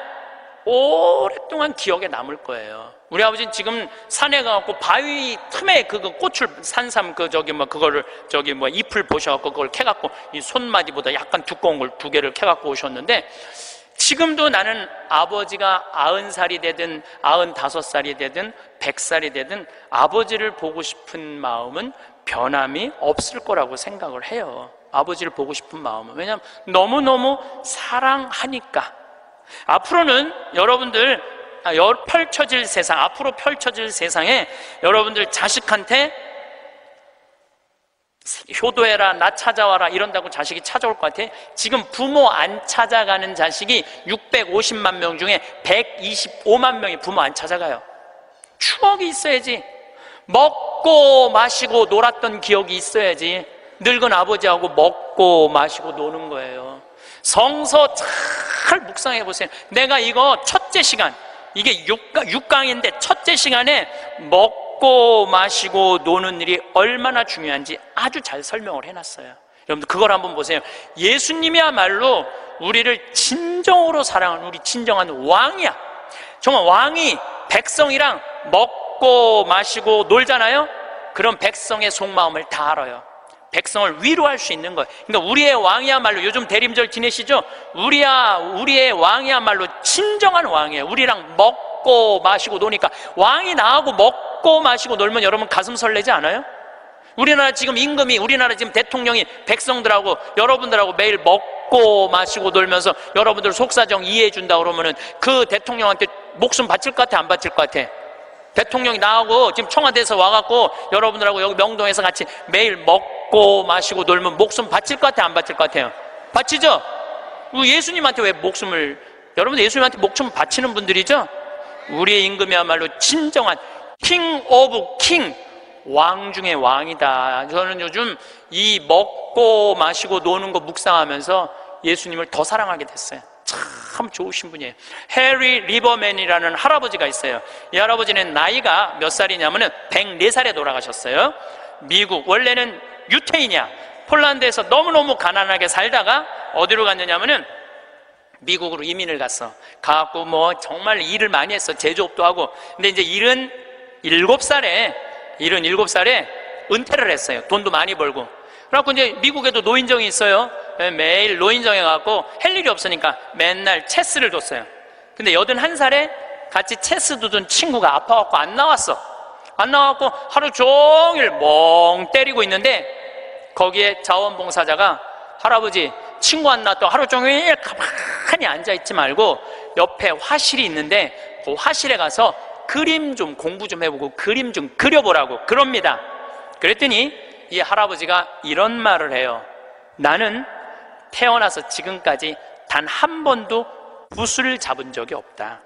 오랫동안 기억에 남을 거예요. 우리 아버지는 지금 산에 가갖고 바위 틈에 그 꽃을 산삼 그거를 잎을 보셔갖고 그걸 캐갖고 이 손마디보다 약간 두꺼운 걸 2개를 캐갖고 오셨는데, 지금도 나는 아버지가 90살이 되든 95살이 되든 100살이 되든 아버지를 보고 싶은 마음은 변함이 없을 거라고 생각을 해요. 아버지를 보고 싶은 마음은. 왜냐하면 너무너무 사랑하니까. 앞으로는 여러분들 앞으로 펼쳐질 세상에 여러분들 자식한테 효도해라, 나 찾아와라 이런다고 자식이 찾아올 것 같아? 지금 부모 안 찾아가는 자식이 650만 명 중에 125만 명이 부모 안 찾아가요. 추억이 있어야지. 먹고 마시고 놀았던 기억이 있어야지. 늙은 아버지하고 먹고 마시고 노는 거예요. 성서 잘 묵상해 보세요. 내가 이거 첫째 시간, 이게 6강인데 첫째 시간에 먹고 마시고 노는 일이 얼마나 중요한지 아주 잘 설명을 해놨어요. 여러분들 그걸 한번 보세요. 예수님이야말로 우리를 진정으로 사랑하는 우리 진정한 왕이야. 정말 왕이 백성이랑 먹고 마시고 놀잖아요. 그럼 백성의 속마음을 다 알아요. 백성을 위로할 수 있는 거예요. 그러니까 우리의 왕이야말로, 요즘 대림절 지내시죠? 우리의 왕이야말로 진정한 왕이에요. 우리랑 먹고 마시고 노니까. 왕이 나하고 먹고 마시고 놀면 여러분 가슴 설레지 않아요? 우리나라 지금 임금이, 우리나라 지금 대통령이 백성들하고 여러분들하고 매일 먹고 마시고 놀면서 여러분들 속사정 이해해 준다 그러면은 그 대통령한테 목숨 바칠 것 같아, 안 바칠 것 같아? 대통령이 나하고 지금 청와대에서 와갖고 여러분들하고 여기 명동에서 같이 매일 먹고 마시고 놀면 목숨 바칠 것 같아, 안 바칠 것 같아요? 바치죠? 예수님한테 왜 목숨을, 여러분 예수님한테 목숨 바치는 분들이죠? 우리의 임금이야말로 진정한 킹 오브 킹, 왕 중의 왕이다. 저는 요즘 이 먹고 마시고 노는 거 묵상하면서 예수님을 더 사랑하게 됐어요. 참 좋으신 분이에요. 해리 리버맨이라는 할아버지가 있어요. 이 할아버지는 나이가 몇 살이냐면은 104살에 돌아가셨어요. 미국, 원래는 유태인이야. 폴란드에서 너무너무 가난하게 살다가 어디로 갔느냐면은 미국으로 이민을 갔어. 가갖고 뭐 정말 일을 많이 했어. 제조업도 하고. 근데 이제 77살에 은퇴를 했어요. 돈도 많이 벌고. 그래갖고 이제 미국에도 노인정이 있어요. 매일 노인정에 가갖고 할 일이 없으니까 맨날 체스를 뒀어요. 근데 81살에 같이 체스 두던 친구가 아파갖고 안 나왔어. 안 나와갖고 하루 종일 멍 때리고 있는데 거기에 자원봉사자가 할아버지 친구 안 나왔다고 하루 종일 가만히 앉아있지 말고 옆에 화실이 있는데 그 화실에 가서 그림 좀 공부 좀 해보고 그림 좀 그려보라고 그럽니다. 그랬더니 이 할아버지가 이런 말을 해요. 나는 태어나서 지금까지 단 한 번도 붓을 잡은 적이 없다.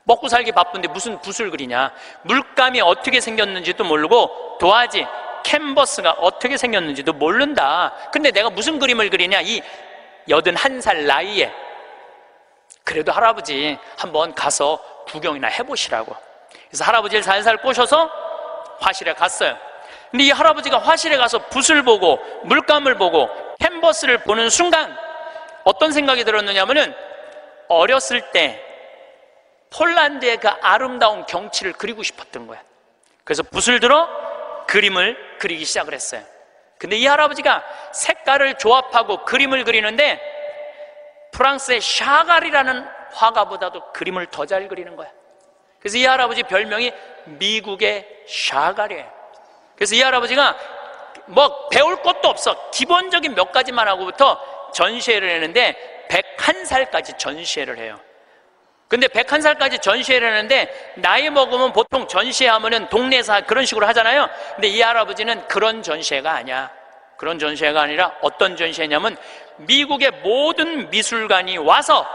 먹고 살기 바쁜데 무슨 붓을 그리냐. 물감이 어떻게 생겼는지도 모르고 도화지, 캔버스가 어떻게 생겼는지도 모른다. 근데 내가 무슨 그림을 그리냐. 이 81살 나이에. 그래도 할아버지 한번 가서 구경이나 해보시라고. 그래서 할아버지를 살살 꼬셔서 화실에 갔어요. 근데 이 할아버지가 화실에 가서 붓을 보고 물감을 보고 캔버스를 보는 순간 어떤 생각이 들었느냐 하면은, 어렸을 때 폴란드의 그 아름다운 경치를 그리고 싶었던 거야. 그래서 붓을 들어 그림을 그리기 시작을 했어요. 근데 이 할아버지가 색깔을 조합하고 그림을 그리는데 프랑스의 샤갈이라는 화가보다도 그림을 더 잘 그리는 거야. 그래서 이 할아버지 별명이 미국의 샤갈이에요. 그래서 이 할아버지가 뭐 배울 것도 없어. 기본적인 몇 가지만 하고부터 전시회를 했는데 101살까지 전시회를 해요. 근데 101살까지 전시회를 하는데 나이 먹으면 보통 전시회하면은 동네에서 그런 식으로 하잖아요. 근데 이 할아버지는 그런 전시회가 아니야. 그런 전시회가 아니라 어떤 전시회냐면 미국의 모든 미술관이 와서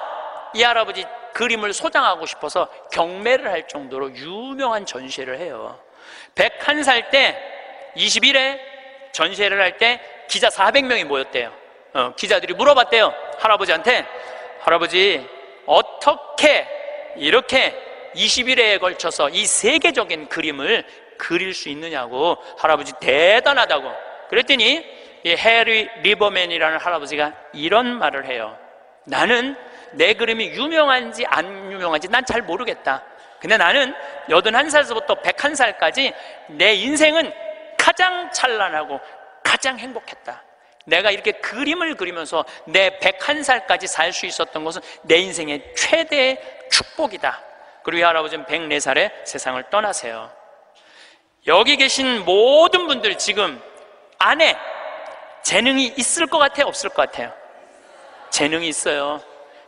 이 할아버지 그림을 소장하고 싶어서 경매를 할 정도로 유명한 전시회를 해요. 101살 때 20일에 전시회를 할 때 기자 400명이 모였대요. 기자들이 물어봤대요. 할아버지한테, 할아버지 어떻게 이렇게 20일에 걸쳐서 이 세계적인 그림을 그릴 수 있느냐고. 할아버지 대단하다고. 그랬더니 이 해리 리버맨이라는 할아버지가 이런 말을 해요. 나는 내 그림이 유명한지 안 유명한지 난 잘 모르겠다. 근데 나는 81살부터 101살까지 내 인생은 가장 찬란하고 가장 행복했다. 내가 이렇게 그림을 그리면서 내 101살까지 살 수 있었던 것은 내 인생의 최대의 축복이다. 그리고 이 할아버지는 104살에 세상을 떠나세요. 여기 계신 모든 분들 지금 안에 재능이 있을 것 같아요? 없을 것 같아요? 재능이 있어요.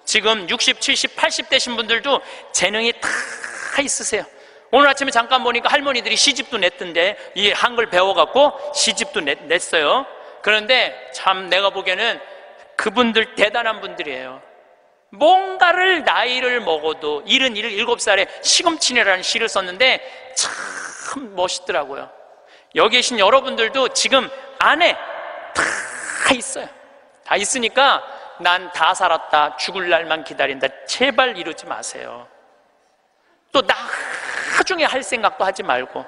지금 60, 70, 80 되신 분들도 재능이 다 있으세요. 오늘 아침에 잠깐 보니까 할머니들이 시집도 냈던데, 이 한글 배워갖고 시집도 냈어요. 그런데 참 내가 보기에는 그분들 대단한 분들이에요. 뭔가를 나이를 먹어도 77살에 시금치네라는 시를 썼는데 참 멋있더라고요. 여기 계신 여러분들도 지금 안에 다 있어요. 다 있으니까 난 다 살았다, 죽을 날만 기다린다, 제발 이러지 마세요. 또 나중에 할 생각도 하지 말고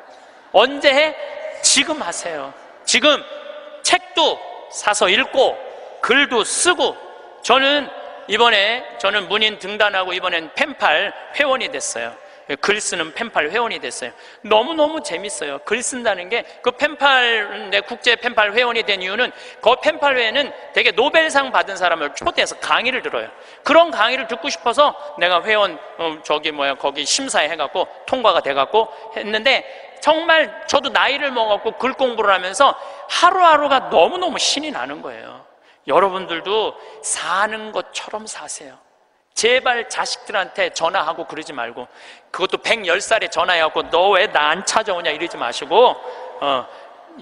언제 해? 지금 하세요. 지금 책도 사서 읽고 글도 쓰고. 저는 문인 등단하고 이번엔 펜팔 회원이 됐어요. 글 쓰는 펜팔 회원이 됐어요. 너무너무 재밌어요. 글 쓴다는 게. 그 펜팔, 내 국제 펜팔 회원이 된 이유는 그 펜팔 회에는 되게 노벨상 받은 사람을 초대해서 강의를 들어요. 그런 강의를 듣고 싶어서 내가 회원 거기 심사해 해갖고 통과가 돼갖고 했는데, 정말 저도 나이를 먹었고 글 공부를 하면서 하루하루가 너무너무 신이 나는 거예요. 여러분들도 사는 것처럼 사세요. 제발 자식들한테 전화하고 그러지 말고, 그것도 110살에 전화해갖고 너 왜 나 안 찾아오냐 이러지 마시고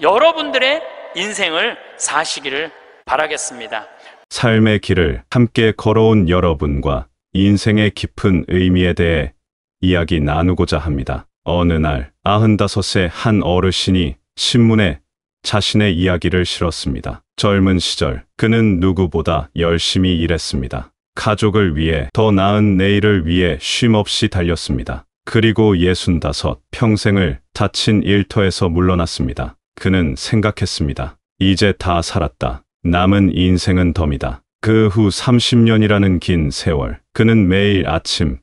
여러분들의 인생을 사시기를 바라겠습니다. 삶의 길을 함께 걸어온 여러분과 인생의 깊은 의미에 대해 이야기 나누고자 합니다. 어느 날 95세 한 어르신이 신문에 자신의 이야기를 실었습니다. 젊은 시절 그는 누구보다 열심히 일했습니다. 가족을 위해, 더 나은 내일을 위해 쉼없이 달렸습니다. 그리고 65 평생을 다친 일터에서 물러났습니다. 그는 생각했습니다. 이제 다 살았다. 남은 인생은 덤이다. 그 후 30년이라는 긴 세월, 그는 매일 아침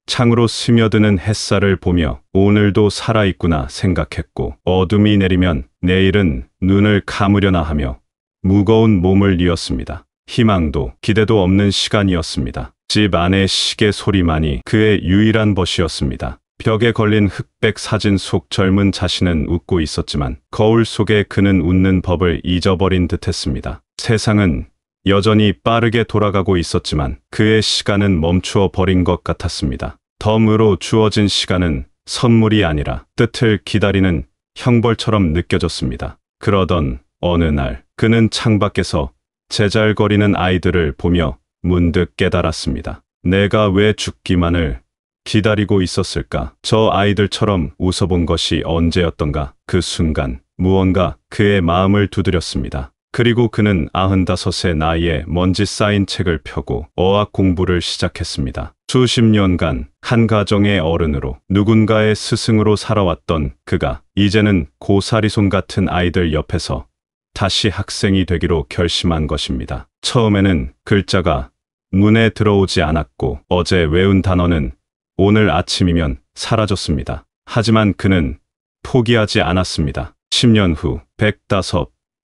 창으로 스며드는 햇살을 보며 오늘도 살아있구나 생각했고, 어둠이 내리면 내일은 눈을 감으려나 하며 무거운 몸을 이었습니다. 희망도 기대도 없는 시간이었습니다. 집 안의 시계 소리만이 그의 유일한 벗이었습니다. 벽에 걸린 흑백 사진 속 젊은 자신은 웃고 있었지만 거울 속에 그는 웃는 법을 잊어버린 듯했습니다. 세상은 여전히 빠르게 돌아가고 있었지만 그의 시간은 멈추어 버린 것 같았습니다. 덤으로 주어진 시간은 선물이 아니라 뜻을 기다리는 형벌처럼 느껴졌습니다. 그러던 어느 날 그는 창밖에서 제잘거리는 아이들을 보며 문득 깨달았습니다. 내가 왜 죽기만을 기다리고 있었을까? 저 아이들처럼 웃어본 것이 언제였던가? 그 순간 무언가 그의 마음을 두드렸습니다. 그리고 그는 95의 나이에 먼지 쌓인 책을 펴고 어학 공부를 시작했습니다. 수십 년간 한 가정의 어른으로 누군가의 스승으로 살아왔던 그가 이제는 고사리손 같은 아이들 옆에서 다시 학생이 되기로 결심한 것입니다. 처음에는 글자가 눈에 들어오지 않았고 어제 외운 단어는 오늘 아침이면 사라졌습니다. 하지만 그는 포기하지 않았습니다. 10년 후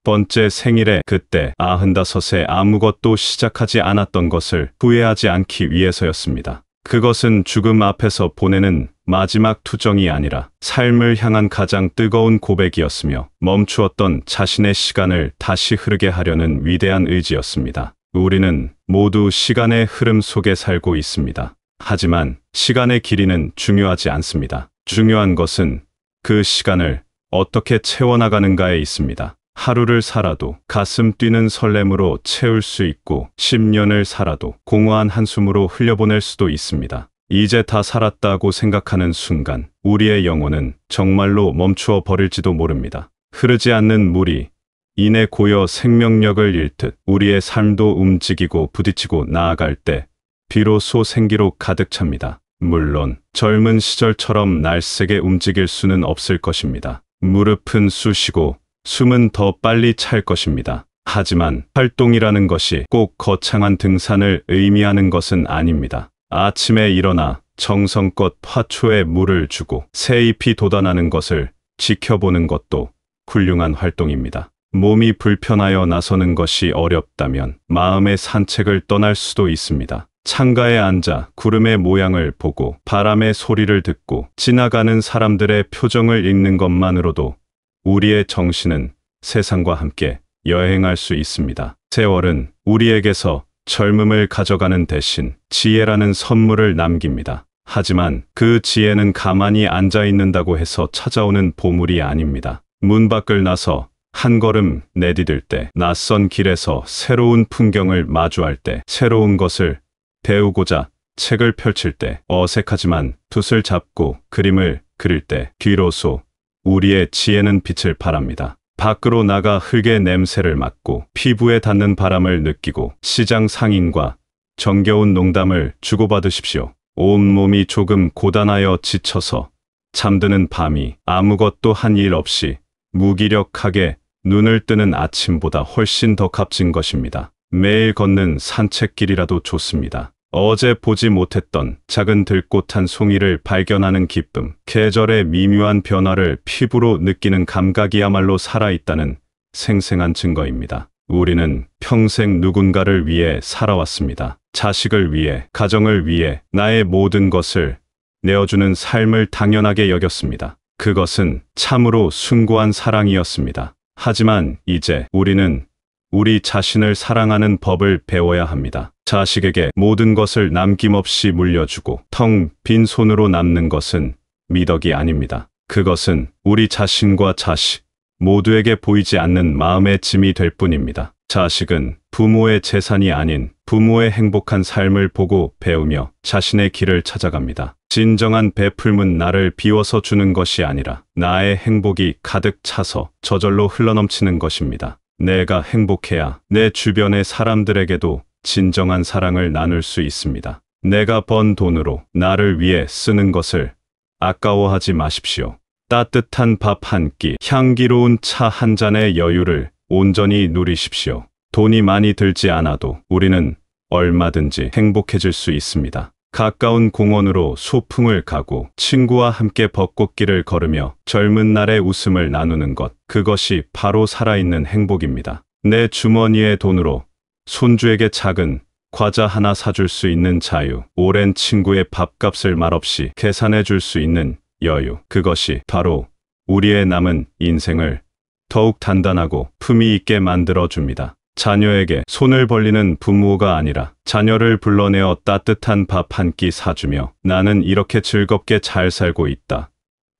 105번째 생일에 그때 95에 아무것도 시작하지 않았던 것을 후회하지 않기 위해서였습니다. 그것은 죽음 앞에서 보내는 마지막 투정이 아니라 삶을 향한 가장 뜨거운 고백이었으며 멈추었던 자신의 시간을 다시 흐르게 하려는 위대한 의지였습니다. 우리는 모두 시간의 흐름 속에 살고 있습니다. 하지만 시간의 길이는 중요하지 않습니다. 중요한 것은 그 시간을 어떻게 채워나가는가에 있습니다. 하루를 살아도 가슴 뛰는 설렘으로 채울 수 있고 10년을 살아도 공허한 한숨으로 흘려보낼 수도 있습니다. 이제 다 살았다고 생각하는 순간 우리의 영혼은 정말로 멈추어 버릴지도 모릅니다. 흐르지 않는 물이 이내 고여 생명력을 잃듯 우리의 삶도 움직이고 부딪히고 나아갈 때 비로소 생기로 가득 찹니다. 물론 젊은 시절처럼 날쌔게 움직일 수는 없을 것입니다. 무릎은 쑤시고 숨은 더 빨리 찰 것입니다. 하지만 활동이라는 것이 꼭 거창한 등산을 의미하는 것은 아닙니다. 아침에 일어나 정성껏 화초에 물을 주고 새잎이 돋아나는 것을 지켜보는 것도 훌륭한 활동입니다. 몸이 불편하여 나서는 것이 어렵다면 마음의 산책을 떠날 수도 있습니다. 창가에 앉아 구름의 모양을 보고 바람의 소리를 듣고 지나가는 사람들의 표정을 읽는 것만으로도 우리의 정신은 세상과 함께 여행할 수 있습니다. 세월은 우리에게서 젊음을 가져가는 대신 지혜라는 선물을 남깁니다. 하지만 그 지혜는 가만히 앉아 있는다고 해서 찾아오는 보물이 아닙니다. 문 밖을 나서 한 걸음 내디딜 때, 낯선 길에서 새로운 풍경을 마주할 때, 새로운 것을 배우고자 책을 펼칠 때, 어색하지만 붓을 잡고 그림을 그릴 때, 비로소 우리의 지혜는 빛을 발합니다. 밖으로 나가 흙의 냄새를 맡고 피부에 닿는 바람을 느끼고 시장 상인과 정겨운 농담을 주고받으십시오. 온몸이 조금 고단하여 지쳐서 잠드는 밤이 아무것도 한 일 없이 무기력하게 눈을 뜨는 아침보다 훨씬 더 값진 것입니다. 매일 걷는 산책길이라도 좋습니다. 어제 보지 못했던 작은 들꽃 한 송이를 발견하는 기쁨, 계절의 미묘한 변화를 피부로 느끼는 감각이야말로 살아있다는 생생한 증거입니다. 우리는 평생 누군가를 위해 살아왔습니다. 자식을 위해, 가정을 위해 나의 모든 것을 내어주는 삶을 당연하게 여겼습니다. 그것은 참으로 숭고한 사랑이었습니다. 하지만 이제 우리는 우리 자신을 사랑하는 법을 배워야 합니다. 자식에게 모든 것을 남김없이 물려주고 텅 빈 손으로 남는 것은 미덕이 아닙니다. 그것은 우리 자신과 자식 모두에게 보이지 않는 마음의 짐이 될 뿐입니다. 자식은 부모의 재산이 아닌 부모의 행복한 삶을 보고 배우며 자신의 길을 찾아갑니다. 진정한 베풀문 나를 비워서 주는 것이 아니라 나의 행복이 가득 차서 저절로 흘러넘치는 것입니다. 내가 행복해야 내 주변의 사람들에게도 진정한 사랑을 나눌 수 있습니다. 내가 번 돈으로 나를 위해 쓰는 것을 아까워하지 마십시오. 따뜻한 밥 한 끼, 향기로운 차 한 잔의 여유를 온전히 누리십시오. 돈이 많이 들지 않아도 우리는 얼마든지 행복해질 수 있습니다. 가까운 공원으로 소풍을 가고 친구와 함께 벚꽃길을 걸으며 젊은 날의 웃음을 나누는 것, 그것이 바로 살아있는 행복입니다. 내 주머니의 돈으로 손주에게 작은 과자 하나 사줄 수 있는 자유, 오랜 친구의 밥값을 말없이 계산해 줄 수 있는 여유, 그것이 바로 우리의 남은 인생을 더욱 단단하고 품위 있게 만들어줍니다. 자녀에게 손을 벌리는 부모가 아니라 자녀를 불러내어 따뜻한 밥 한 끼 사주며 나는 이렇게 즐겁게 잘 살고 있다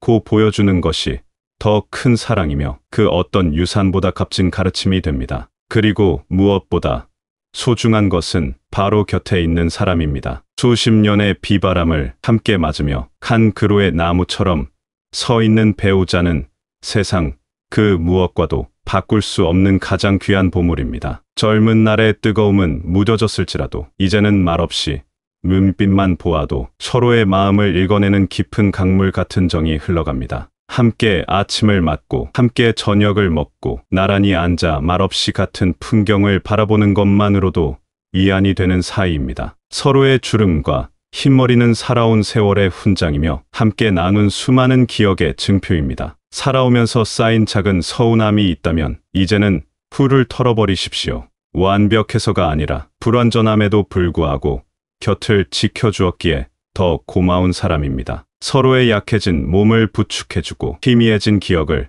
고 보여주는 것이 더 큰 사랑이며 그 어떤 유산보다 값진 가르침이 됩니다. 그리고 무엇보다 소중한 것은 바로 곁에 있는 사람입니다. 수십 년의 비바람을 함께 맞으며 한 그루의 나무처럼 서 있는 배우자는 세상 그 무엇과도 바꿀 수 없는 가장 귀한 보물입니다. 젊은 날의 뜨거움은 무뎌졌을지라도 이제는 말없이 눈빛만 보아도 서로의 마음을 읽어내는 깊은 강물 같은 정이 흘러갑니다. 함께 아침을 맞고 함께 저녁을 먹고 나란히 앉아 말없이 같은 풍경을 바라보는 것만으로도 위안이 되는 사이입니다. 서로의 주름과 흰머리는 살아온 세월의 훈장이며 함께 나눈 수많은 기억의 증표입니다. 살아오면서 쌓인 작은 서운함이 있다면 이제는 훌훌 털어버리십시오. 완벽해서가 아니라 불완전함에도 불구하고 곁을 지켜주었기에 더 고마운 사람입니다. 서로의 약해진 몸을 부축해주고 희미해진 기억을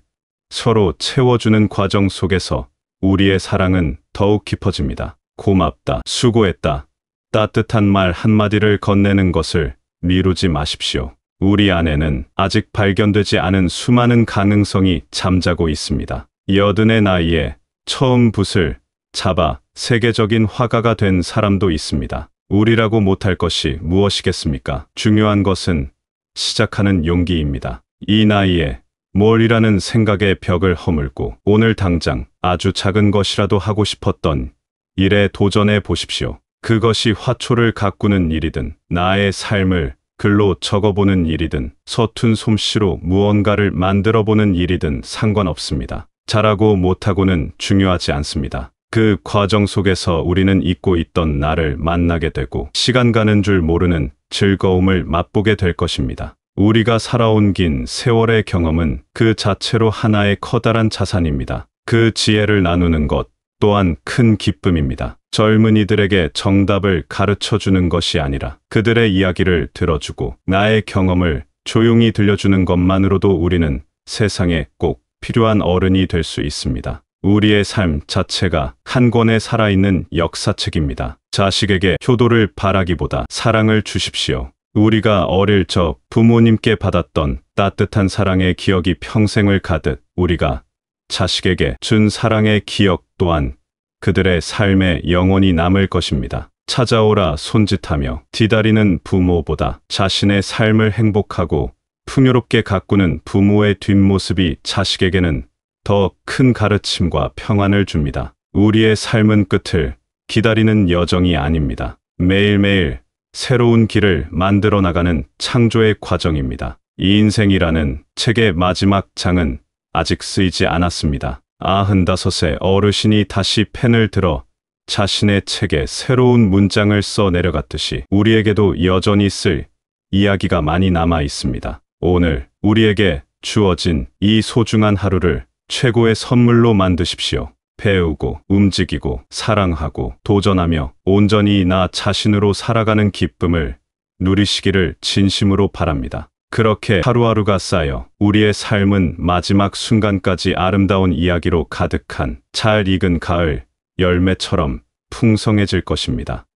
서로 채워주는 과정 속에서 우리의 사랑은 더욱 깊어집니다. 고맙다, 수고했다, 따뜻한 말 한마디를 건네는 것을 미루지 마십시오. 우리 안에는 아직 발견되지 않은 수많은 가능성이 잠자고 있습니다. 80의 나이에 처음 붓을 잡아 세계적인 화가가 된 사람도 있습니다. 우리라고 못할 것이 무엇이겠습니까? 중요한 것은 시작하는 용기입니다. 이 나이에 뭘이라는 생각의 벽을 허물고 오늘 당장 아주 작은 것이라도 하고 싶었던 일에 도전해 보십시오. 그것이 화초를 가꾸는 일이든 나의 삶을 글로 적어보는 일이든 서툰 솜씨로 무언가를 만들어보는 일이든 상관없습니다. 잘하고 못하고는 중요하지 않습니다. 그 과정 속에서 우리는 잊고 있던 나를 만나게 되고 시간 가는 줄 모르는 즐거움을 맛보게 될 것입니다. 우리가 살아온 긴 세월의 경험은 그 자체로 하나의 커다란 자산입니다. 그 지혜를 나누는 것 또한 큰 기쁨입니다. 젊은이들에게 정답을 가르쳐주는 것이 아니라 그들의 이야기를 들어주고 나의 경험을 조용히 들려주는 것만으로도 우리는 세상에 꼭 필요한 어른이 될 수 있습니다. 우리의 삶 자체가 한 권의 살아있는 역사책입니다. 자식에게 효도를 바라기보다 사랑을 주십시오. 우리가 어릴 적 부모님께 받았던 따뜻한 사랑의 기억이 평생을 가듯 우리가 자식에게 준 사랑의 기억 또한 그들의 삶에 영원히 남을 것입니다. 찾아오라 손짓하며 기다리는 부모보다 자신의 삶을 행복하고 풍요롭게 가꾸는 부모의 뒷모습이 자식에게는 더 큰 가르침과 평안을 줍니다. 우리의 삶은 끝을 기다리는 여정이 아닙니다. 매일매일 새로운 길을 만들어 나가는 창조의 과정입니다. 이 인생이라는 책의 마지막 장은 아직 쓰이지 않았습니다. 95세 어르신이 다시 펜을 들어 자신의 책에 새로운 문장을 써 내려갔듯이 우리에게도 여전히 쓸 이야기가 많이 남아 있습니다. 오늘 우리에게 주어진 이 소중한 하루를 최고의 선물로 만드십시오. 배우고, 움직이고, 사랑하고, 도전하며 온전히 나 자신으로 살아가는 기쁨을 누리시기를 진심으로 바랍니다. 그렇게 하루하루가 쌓여 우리의 삶은 마지막 순간까지 아름다운 이야기로 가득한 잘 익은 가을 열매처럼 풍성해질 것입니다.